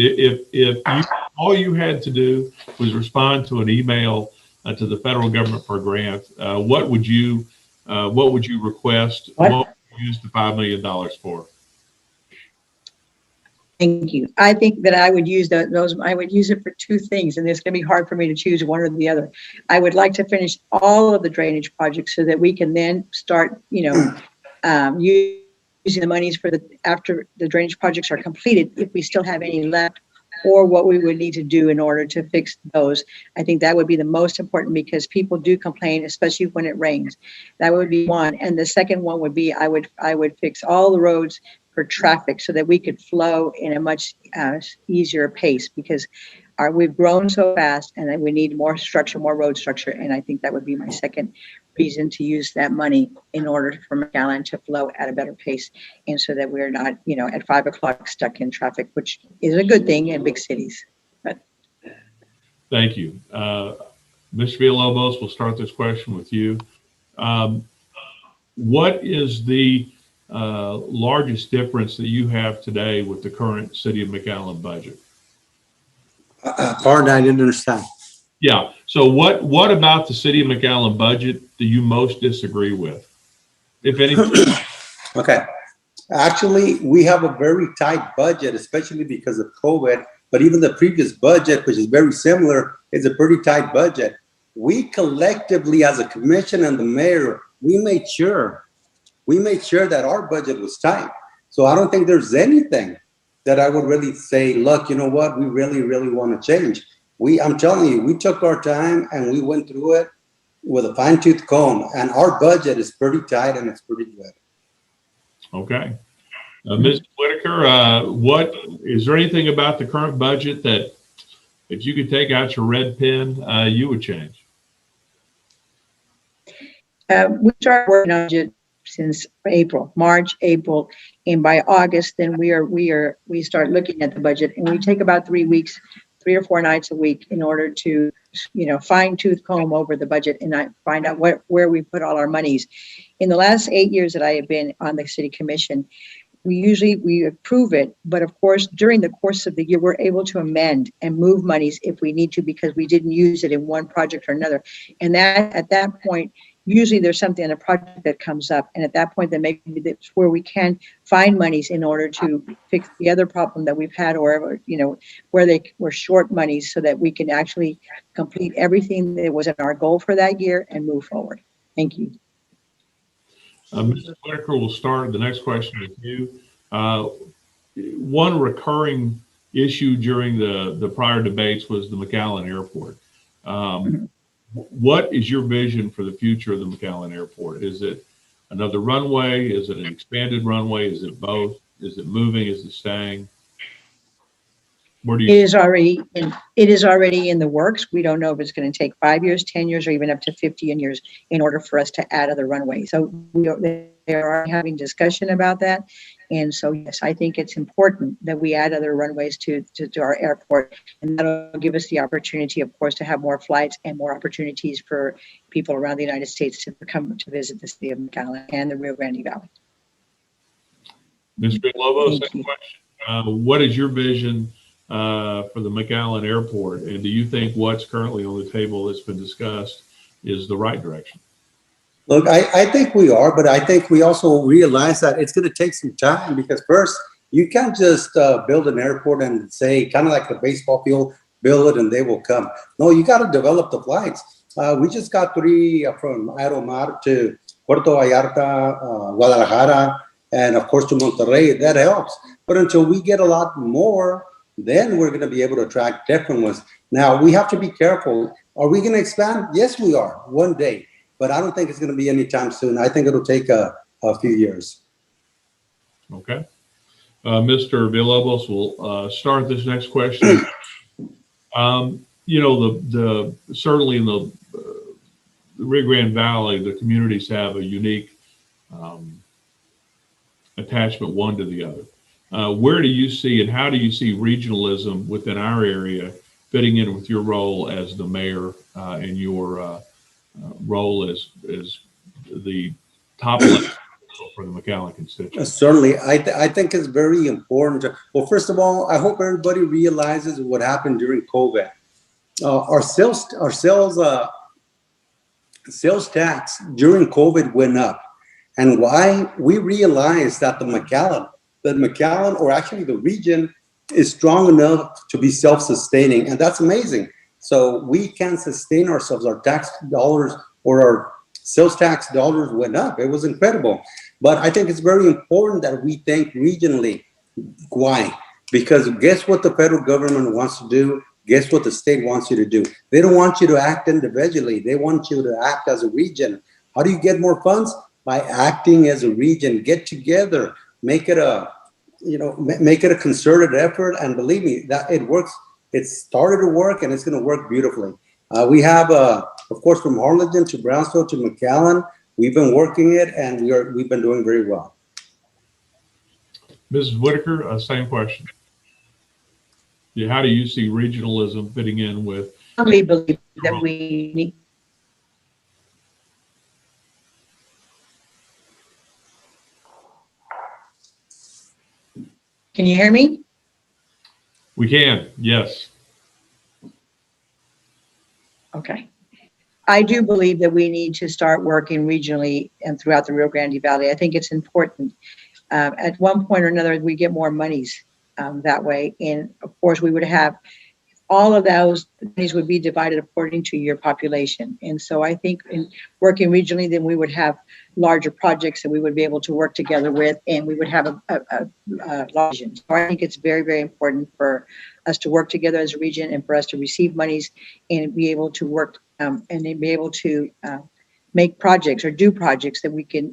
If all you had to do was respond to an email to the federal government for a grant, what would you request? What would you use the $5 million for? Thank you. I think that I would use I would use it for two things, and it's going to be hard for me to choose one or the other. I would like to finish all of the drainage projects so that we can then start, using the monies for after the drainage projects are completed, if we still have any left, or what we would need to do in order to fix those. I think that would be the most important because people do complain, especially when it rains. That would be one. And the second one would be I would fix all the roads for traffic so that we could flow in a much easier pace because we've grown so fast and we need more structure, more road structure. And I think that would be my second reason to use that money in order for McAllen to flow at a better pace. And so that we're not, at 5 o'clock stuck in traffic, which is a good thing in big cities. But. Thank you. Mr. Villalobos, we'll start this question with you. What is the largest difference that you have today with the current City of McAllen budget? Pardon, I didn't understand. Yeah. So what about the City of McAllen budget do you most disagree with, if anything? Okay. Actually, we have a very tight budget, especially because of COVID. But even the previous budget, which is very similar, is a pretty tight budget. We collectively, as a commission and the mayor, we made sure that our budget was tight. So I don't think there's anything that I would really say, look, you know what, we really, really want to change. I'm telling you, we took our time and we went through it with a fine-tooth comb, and our budget is pretty tight and it's pretty good. Okay. Ms. Whitacre, is there anything about the current budget that if you could take out your red pen, you would change? We started working on it since March, April, and by August, then we start looking at the budget, and we take about 3 weeks, 3 or 4 nights a week in order to, fine tooth comb over the budget and find out where we put all our monies. In the last 8 years that I have been on the city commission, we approve it, but of course, during the course of the year, we're able to amend and move monies if we need to, because we didn't use it in one project or another. And that at that point, usually there's something in a project that comes up, and at that point, then maybe that's where we can find monies in order to fix the other problem that we've had, or where we're short monies, so that we can actually complete everything that was in our goal for that year and move forward. Thank you. Mrs. Whitacre, we'll start the next question with you. One recurring issue during the prior debates was the McAllen Airport. What is your vision for the future of the McAllen Airport? Is it another runway? Is it an expanded runway? Is it both? Is it moving? Is it staying? Where do you? It is already in the works. We don't know if it's going to take 5 years, 10 years, or even up to 15 years in order for us to add other runways. So they are having discussion about that. And so, yes, I think it's important that we add other runways to our airport, and that'll give us the opportunity, of course, to have more flights and more opportunities for people around the United States to come to visit the city of McAllen and the Rio Grande Valley. Mr. Villalobos, second question. What is your vision for the McAllen Airport, and do you think what's currently on the table that's been discussed is the right direction? Look, I think we are, but I think we also realize that it's going to take some time, because first You can't just build an airport and say, kind of like the baseball field, build it and they will come. No, you got to develop the flights. We just got 3 from Aeromar to Puerto Vallarta, Guadalajara, and of course to Monterrey. That helps. But until we get a lot more, then we're going to be able to attract different ones. Now, we have to be careful. Are we going to expand? Yes, we are, one day. But I don't think it's going to be anytime soon. I think it'll take a few years. Okay. Mr. Villalobos will start this next question. You know, certainly in the Rio Grande Valley, the communities have a unique attachment one to the other. Where do you see and how do you see regionalism within our area fitting in with your role as the mayor and your role as the top elected for the McAllen constituency? Certainly, I think it's very important. Well, first of all, I hope everybody realizes what happened during COVID. Our sales tax during COVID went up, and why? We realized that the McAllen, or actually the region, is strong enough to be self-sustaining, and that's amazing. So we can sustain ourselves. Our tax dollars or our sales tax dollars went up. It was incredible. But I think it's very important that we think regionally. Why? Because guess what the federal government wants to do? Guess what the state wants you to do? They don't want you to act individually. They want you to act as a region. How do you get more funds? By acting as a region. Get together. Make it a concerted effort. And believe me, that it works. It started to work, and it's going to work beautifully. We have, of course, from Harlingen to Brownsville to McAllen, we've been working it, and we've been doing very well. Mrs. Whitacre, same question. Yeah, how do you see regionalism fitting in with? I believe that we need. Can you hear me? We can, yes. Okay. I do believe that we need to start working regionally and throughout the Rio Grande Valley. I think it's important. At one point or another, we get more monies that way. And of course, we would have all of those monies would be divided according to your population. And so I think in working regionally, then we would have larger projects that we would be able to work together with, and we would have a large vision. So I think it's very, very important for us to work together as a region and for us to receive monies and be able to work and then be able to make projects or do projects that we can,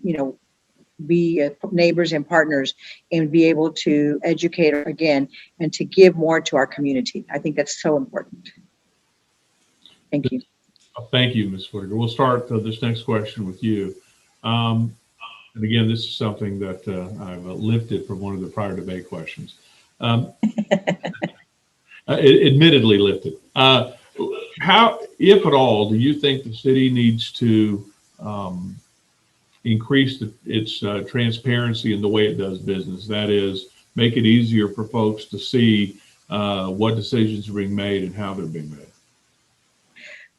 be neighbors and partners and be able to educate again and to give more to our community. I think that's so important. Thank you. Thank you, Ms. Whitacre. We'll start this next question with you. And again, this is something that I've lifted from one of the prior debate questions. Admittedly lifted. How, if at all, do you think the city needs to increase its transparency in the way it does business? That is, make it easier for folks to see what decisions are being made and how they're being made.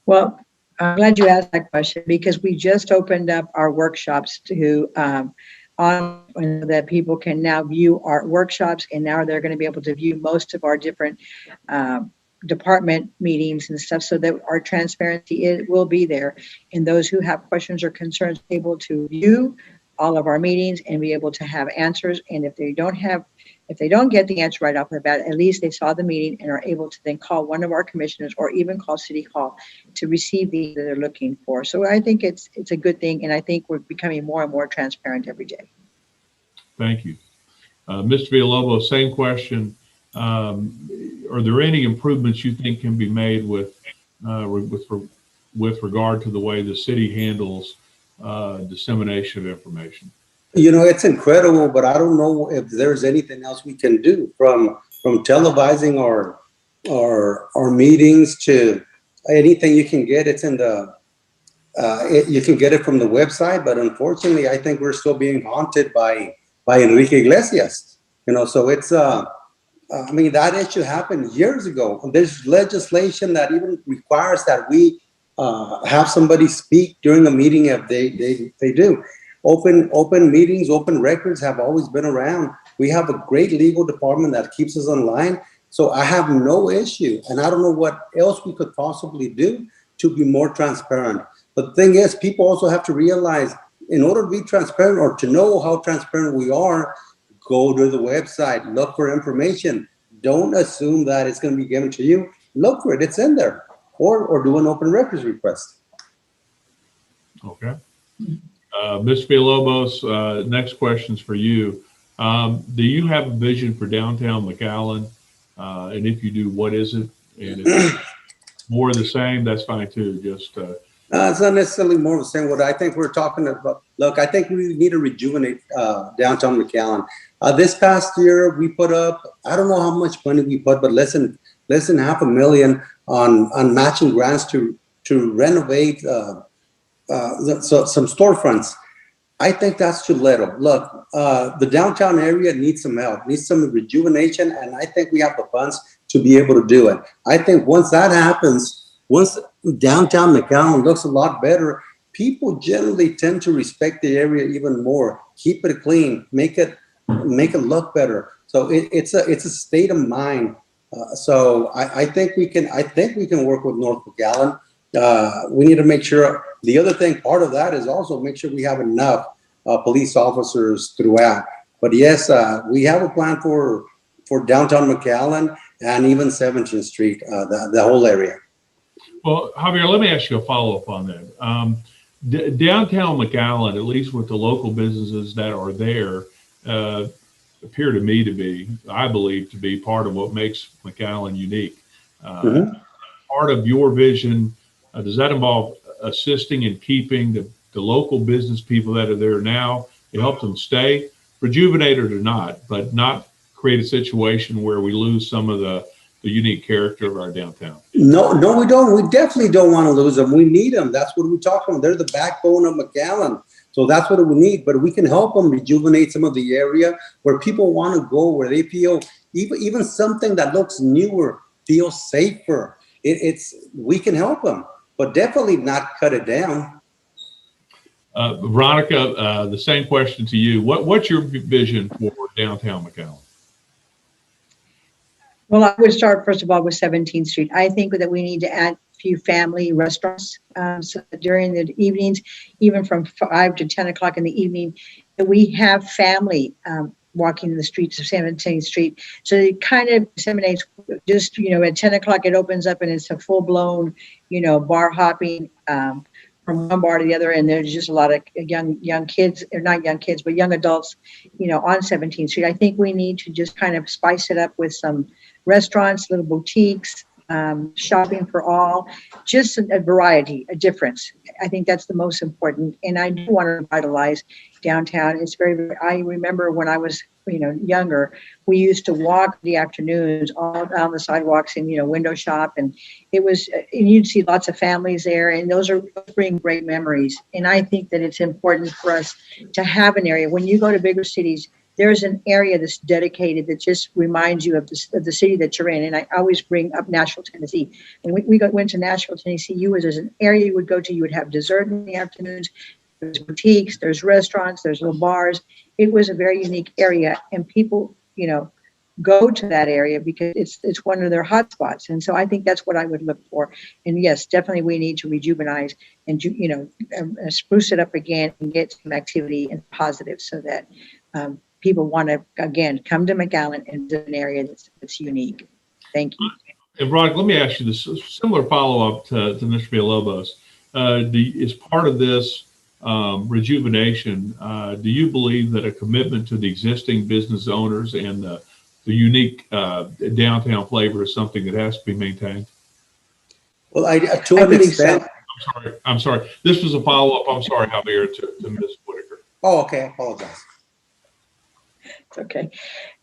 Well, I'm glad you asked that question because we just opened up our workshops to that people can now view our workshops, and now they're going to be able to view most of our different department meetings and stuff, so that our transparency will be there, and those who have questions or concerns able to view all of our meetings and be able to have answers. And if they don't get the answer right off the bat, at least they saw the meeting and are able to then call one of our commissioners or even call City Hall to receive the that they're looking for. So I think it's a good thing, and I think we're becoming more and more transparent every day. Thank you. Mr. Villalobos, same question. Are there any improvements you think can be made with regard to the way the city handles dissemination of information? It's incredible, but I don't know if there's anything else we can do from televising our meetings to anything you can get. It's in the you can get it from the website, but unfortunately, I think we're still being haunted by Enrique Iglesias. So it's that issue happened years ago. There's legislation that even requires that we have somebody speak during a meeting if they do. open meetings, open records have always been around. We have a great legal department that keeps us online. So I have no issue, and I don't know what else we could possibly do to be more transparent. But the thing is, people also have to realize, in order to be transparent or to know how transparent we are, go to the website, look for information. Don't assume that it's going to be given to you. Look for it, it's in there. Or do an open records request. Okay. Ms. Villalobos, next question's for you. Do you have a vision for downtown McAllen? And if you do, what is it? And if it's more of the same, that's fine too. Just it's not necessarily more of the same. What I think we're talking about, look, I think we need to rejuvenate downtown McAllen. This past year, we put up, I don't know how much money we put, but less than $500,000 on matching grants to renovate some storefronts. I think that's too little. Look, the downtown area needs some help, needs some rejuvenation, and I think we have the funds to be able to do it. I think once that happens, once downtown McAllen looks a lot better, people generally tend to respect the area even more. Keep it clean, make it look better. So it's a state of mind. So I think we can work with North McAllen. We need to make sure. The other thing, part of that is also make sure we have enough police officers throughout. But yes, we have a plan for downtown McAllen and even 17th Street, the whole area. well, Javier, let me ask you a follow-up on that. Downtown McAllen, at least with the local businesses that are there, appear to me to be, I believe, to be part of what makes McAllen unique. Part of your vision, does that involve assisting and keeping the local business people that are there now to help them stay, rejuvenated or not, but not create a situation where we lose some of the unique character of our downtown? No, we don't. We definitely don't want to lose them. We need them. That's what we talk about. They're the backbone of McAllen. So that's what we need. But we can help them rejuvenate some of the area where people want to go, where they feel even something that looks newer, feel safer. We can help them, but definitely not cut it down. Veronica, the same question to you. What's your vision for downtown McAllen? Well, I would start first of all with 17th Street. I think that we need to add a few family restaurants so that during the evenings, even from 5 to 10 o'clock in the evening, that we have family walking the streets of 17th Street. So it kind of disseminates just, at 10 o'clock it opens up and it's a full-blown, bar hopping from one bar to the other. And there's just a lot of young kids, or not young kids, but young adults, on 17th Street. I think we need to just kind of spice it up with some restaurants, little boutiques, shopping for all, just a variety, a difference. I think that's the most important. And I do want to revitalize downtown. It's I remember when I was, younger, we used to walk the afternoons all down the sidewalks and, window shop. And and you'd see lots of families there, and those bring great memories. And I think that it's important for us to have an area. When you go to bigger cities, there's an area that's dedicated that just reminds you of the city that you're in. And I always bring up Nashville, Tennessee. When we went to Nashville, Tennessee, there's an area you would go to. You would have dessert in the afternoons. There's boutiques, there's restaurants, there's little bars. It was a very unique area, and people, go to that area because it's one of their hot spots. And so I think that's what I would look for. And yes, definitely we need to rejuvenize and spruce it up again and get some activity and positive so that people want to, again, come to McAllen and do an area that's unique. Thank you. And Veronica, let me ask you this similar follow-up to Mr. Villalobos. Is part of this rejuvenation, do you believe that a commitment to the existing business owners and the unique downtown flavor is something that has to be maintained? Well, to an extent. I'm sorry. This was a follow-up. I'm sorry, Javier, to Ms. Whitacre. Oh, okay. I apologize. It's okay.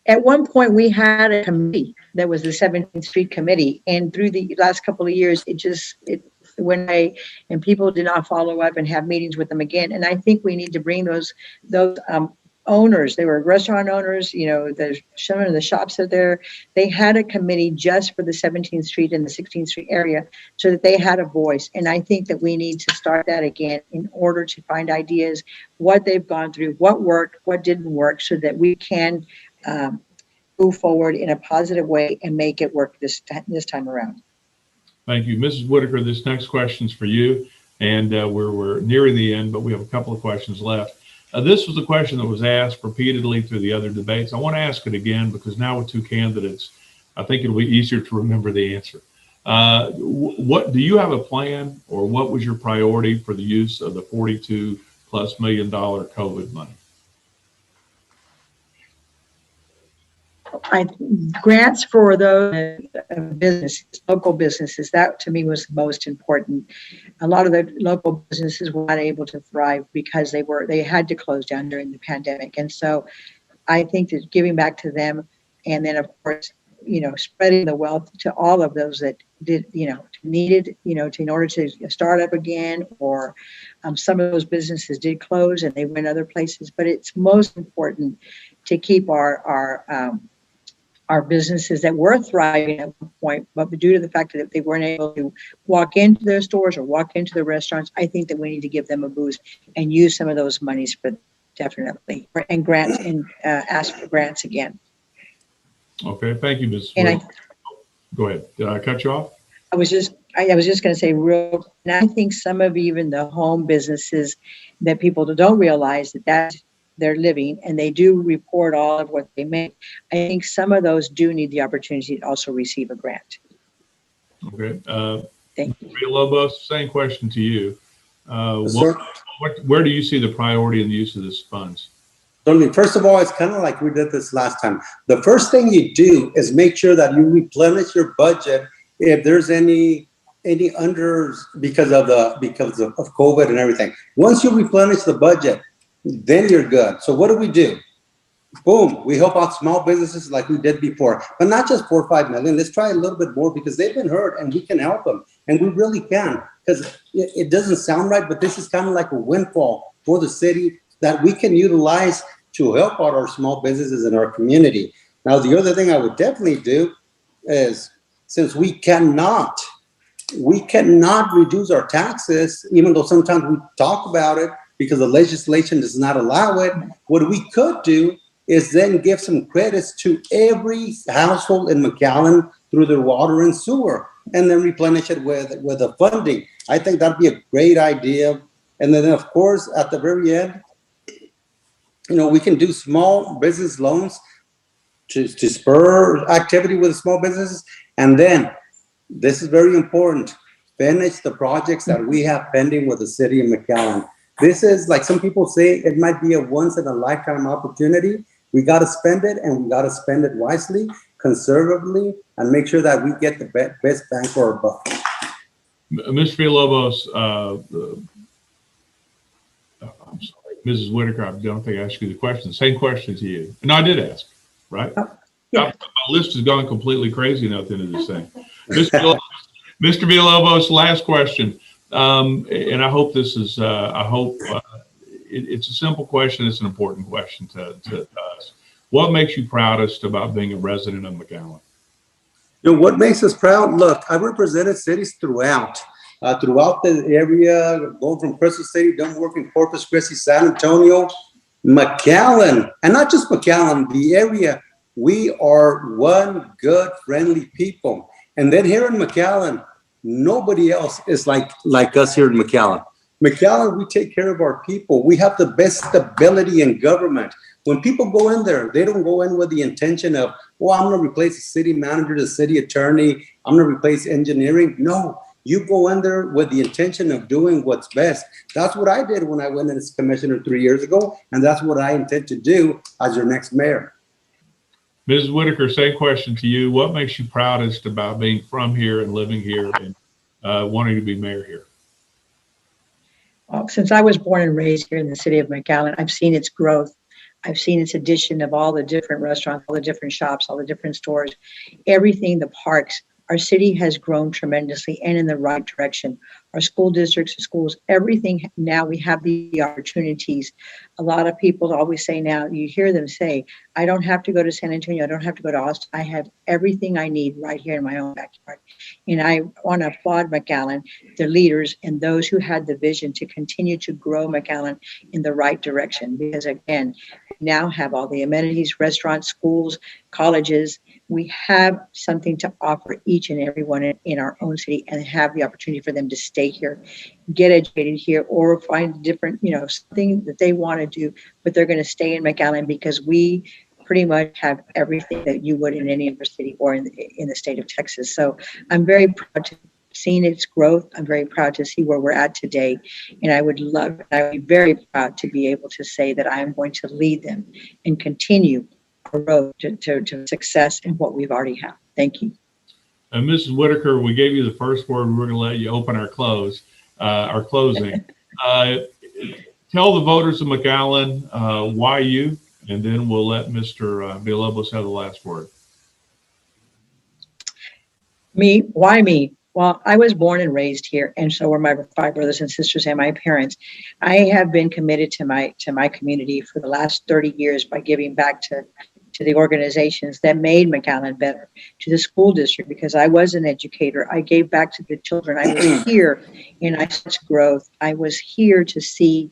At one point, we had a committee that was the 17th Street Committee, and through the last couple of years, it went away, and people did not follow up and have meetings with them again. And I think we need to bring those owners, they were restaurant owners, some of the shops are there. They had a committee just for the 17th Street and the 16th Street area so that they had a voice. And I think that we need to start that again in order to find ideas, what they've gone through, what worked, what didn't work, so that we can move forward in a positive way and make it work this time around. Thank you. Mrs. Whitacre, this next question's for you. And we're nearing the end, but we have a couple of questions left. This was a question that was asked repeatedly through the other debates. I want to ask it again because now with two candidates, I think it'll be easier to remember the answer. What do you have a plan, or what was your priority for the use of the $42+ million COVID money? Grants for those businesses, local businesses, that to me was the most important. A lot of the local businesses were not able to thrive because they had to close down during the pandemic. And so I think that giving back to them, and then of course, spreading the wealth to all of those that did, needed, in order to start up again, or some of those businesses did close and they went other places. But it's most important to keep our businesses that were thriving at one point, but due to the fact that they weren't able to walk into their stores or walk into the restaurants, I think that we need to give them a boost and use some of those monies for definitely, and grants, and ask for grants again. Okay, thank you, Ms. Go ahead. Did I cut you off? I was just going to say and I think some of even the home businesses that people don't realize that they're living, and they do report all of what they make. I think some of those do need the opportunity to also receive a grant. Okay. Thank you. Villalobos, same question to you. Where do you see the priority in the use of these funds? So, first of all, it's kind of like we did this last time. The first thing you do is make sure that you replenish your budget if there's any unders because of COVID and everything. Once you replenish the budget, then you're good. So what do? Boom, we help out small businesses like we did before, but not just 4 or 5 million. Let's try a little bit more because they've been hurt and we can help them. And we really can, because it doesn't sound right, but this is kind of like a windfall for the city that we can utilize to help out our small businesses in our community. Now, the other thing I would definitely do is, since we cannot reduce our taxes, even though sometimes we talk about it, because the legislation does not allow it, what we could do is then give some credits to every household in McAllen through their water and sewer, and then replenish it with the funding. I think that'd be a great idea. And then, of course, at the very end, we can do small business loans to spur activity with small businesses. And then, this is very important, finish the projects that we have pending with the city of McAllen. This is, like some people say, it might be a once-in-a-lifetime opportunity. We got to spend it, and we got to spend it wisely, conservatively, and make sure that we get the best bang for our buck. Mr. Villalobos, I'm sorry, Mrs. Whitacre, I don't think I asked you the question. Same question to you. No, I did ask, right? Yeah. My list has gone completely crazy now at the end of this thing. Mr. Villalobos, last question. And I hope this is, it's a simple question. It's an important question to us. What makes you proudest about being a resident of McAllen? What makes us proud? Look, I represented cities throughout the area, going from Crystal City, done work in Corpus Christi, San Antonio, McAllen, and not just McAllen, the area. We are one good, friendly people. And then here in McAllen, nobody else is like us here in McAllen. McAllen, we take care of our people. We have the best stability in government. When people go in there, they don't go in with the intention of, I'm going to replace the city manager, the city attorney. I'm going to replace engineering. No, you go in there with the intention of doing what's best. That's what I did when I went in as commissioner 3 years ago. And that's what I intend to do as your next mayor. Ms. Whitacre, same question to you. What makes you proudest about being from here and living here and wanting to be mayor here? Well, since I was born and raised here in the city of McAllen, I've seen its growth. I've seen its addition of all the different restaurants, all the different shops, all the different stores, everything, the parks. Our city has grown tremendously and in the right direction. Our school districts, schools, everything, now we have the opportunities. A lot of people always say now, you hear them say, I don't have to go to San Antonio, I don't have to go to Austin. I have everything I need right here in my own backyard. And I want to applaud McAllen, the leaders, and those who had the vision to continue to grow McAllen in the right direction. Because again, we now have all the amenities, restaurants, schools, colleges. We have something to offer each and every one in our own city, and have the opportunity for them to stay here, get educated here, or find different, something that they want to do, but they're going to stay in McAllen because we pretty much have everything that you would in any other city or in the state of Texas. So I'm very proud to seen its growth. I'm very proud to see where we're at today. And I would be very proud to be able to say that I am going to lead them and continue our road to success in what we've already have. Thank you. And Mrs. Whitacre, we gave you the first word. We're going to let you open our closing. Tell the voters of McAllen why you, and then we'll let Mr. Villalobos have the last word. Me? Why me? Well, I was born and raised here, and so were my 5 brothers and sisters and my parents. I have been committed to my community for the last 30 years by giving back to the organizations that made McAllen better, to the school district, because I was an educator. I gave back to the children. I was here in ISIS growth. I was here to see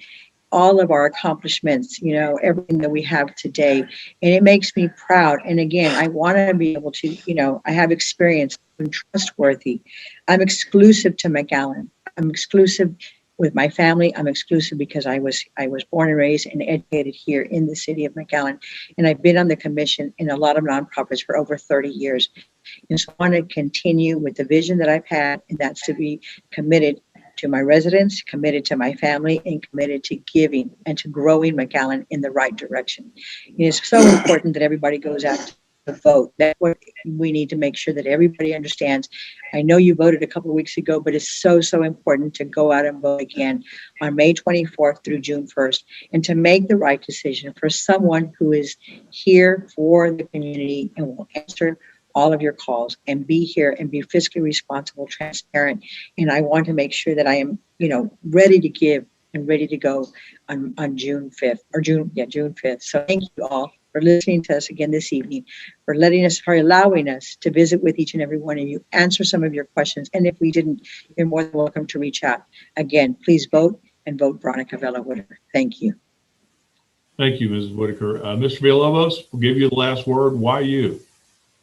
all of our accomplishments, everything that we have today. And it makes me proud. And again, I want to be able to, I have experience. I'm trustworthy. I'm exclusive to McAllen. I'm exclusive with my family. I'm exclusive because I was born and raised and educated here in the city of McAllen. And I've been on the commission in a lot of nonprofits for over 30 years. And so I want to continue with the vision that I've had, and that's to be committed to my residents, committed to my family, and committed to giving and to growing McAllen in the right direction. It is so important that everybody goes out to vote. That's what we need to make sure that everybody understands. I know you voted a couple of weeks ago, but it's so important to go out and vote again on May 24th through June 1st, and to make the right decision for someone who is here for the community and will answer all of your calls and be here and be fiscally responsible, transparent. And I want to make sure that I am, ready to give and ready to go on June 5th or June 5th. So thank you all for listening to us again this evening, for allowing us to visit with each and every one of you, answer some of your questions. And if we didn't, you're more than welcome to reach out. Again, please vote and vote Veronica Vela Whitacre. Thank you. Thank you, Mrs. Whitacre. Mr. Villalobos, we'll give you the last word. Why you?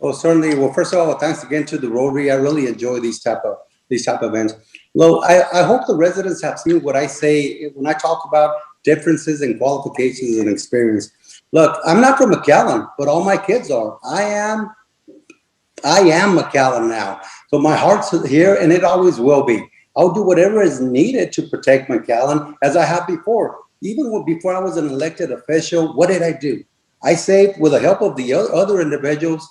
Oh, certainly. Well, first of all, thanks again to the Rotary. I really enjoy these type of events. Well, I hope the residents have seen what I say when I talk about differences in qualifications and experience. Look, I'm not from McAllen, but all my kids are. I am McAllen now. So my heart's here, and it always will be. I'll do whatever is needed to protect McAllen, as I have before. Even before I was an elected official, what did I do? I saved, with the help of the other individuals,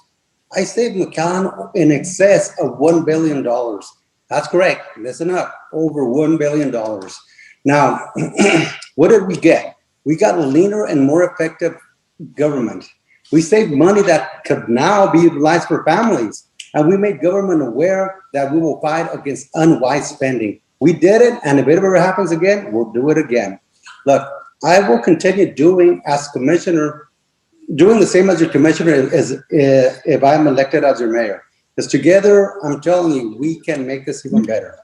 I saved McAllen in excess of $1 billion. That's correct. Listen up. Over $1 billion. Now, what did we get? We got a leaner and more effective government. We saved money that could now be utilized for families. And we made government aware that we will fight against unwise spending. We did it. And if it ever happens again, we'll do it again. Look, I will continue doing the same as your commissioner as if I'm elected as your mayor. Because together, I'm telling you, we can make this even better.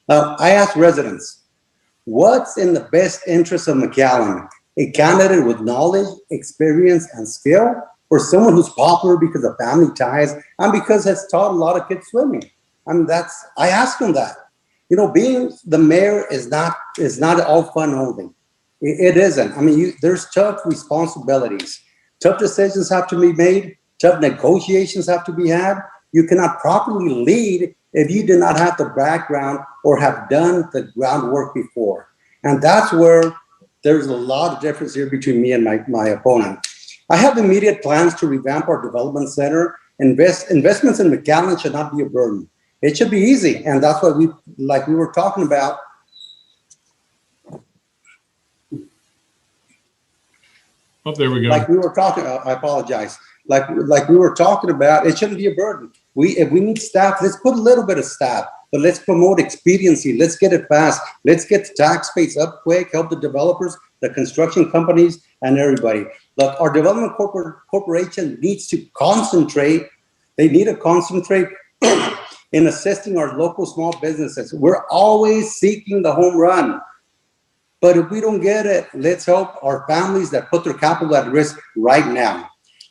Now, I ask residents, what's in the best interest of McAllen? A candidate with knowledge, experience, and skill, or someone who's popular because of family ties and because has taught a lot of kids swimming? I ask them that. Being the mayor is not all fun only. It isn't. There's tough responsibilities. Tough decisions have to be made. Tough negotiations have to be had. You cannot properly lead if you do not have the background or have done the groundwork before. And that's where there's a lot of difference here between me and my opponent. I have immediate plans to revamp our development center. Investments in McAllen should not be a burden. It should be easy. And that's what we were talking about. Oh, there we go. Like we were talking, I apologize. Like we were talking about, it shouldn't be a burden. If we need staff, let's put a little bit of staff, but let's promote expediency. Let's get it fast. Let's get the tax base up quick, help the developers, the construction companies, and everybody. Look, our development corporation needs to concentrate. They need to concentrate in assisting our local small businesses. We're always seeking the home run. But if we don't get it, let's help our families that put their capital at risk right now.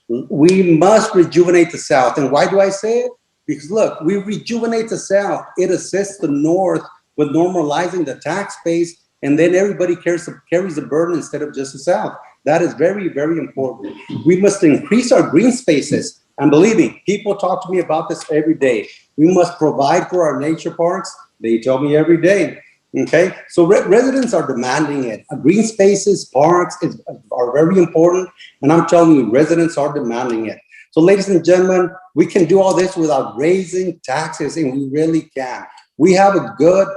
We must rejuvenate the South. And why do I say it? Because look, we rejuvenate the South. It assists the North with normalizing the tax base, and then everybody carries the burden instead of just the South. That is very, very important. We must increase our green spaces. And believe me, people talk to me about this every day. We must provide for our nature parks. They tell me every day. Okay, so residents are demanding it. Green spaces, parks are very important, and I'm telling you, residents are demanding it. So, ladies and gentlemen, we can do all this without raising taxes, and we really can. We have a good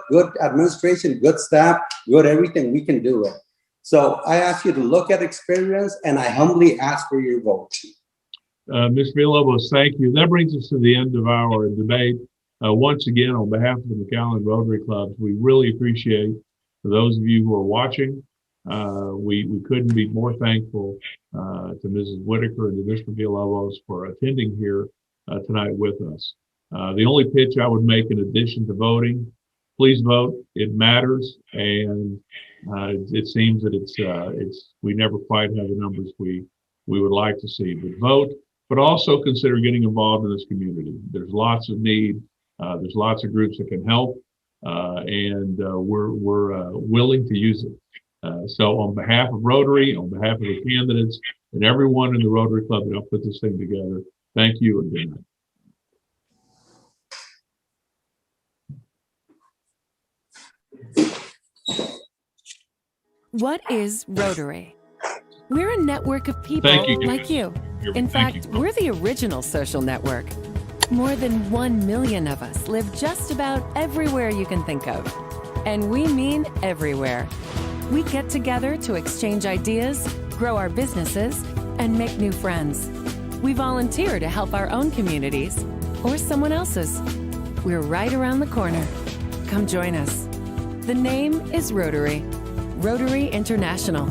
administration, good staff, good everything. We can do it. So, I ask you to look at experience, and I humbly ask for your vote. Ms. Villalobos, thank you. That brings us to the end of our debate. Once again, on behalf of the McAllen Rotary Clubs, we really appreciate, for those of you who are watching, we couldn't be more thankful to Mrs. Whitacre and to Mr. Villalobos for attending here tonight with us. The only pitch I would make in addition to voting, please vote. It matters, and it seems that we never quite have the numbers we would like to see. But vote, but also consider getting involved in this community. There's lots of need. There's lots of groups that can help, and we're willing to use it. So on behalf of Rotary, on behalf of the candidates, and everyone in the Rotary Club that helped put this thing together, thank you and good night. What is Rotary? We're a network of people like you. In fact, we're the original social network. More than 1 million of us live just about everywhere you can think of. And we mean everywhere. We get together to exchange ideas, grow our businesses, and make new friends. We volunteer to help our own communities or someone else's. We're right around the corner. Come join us. The name is Rotary. Rotary International.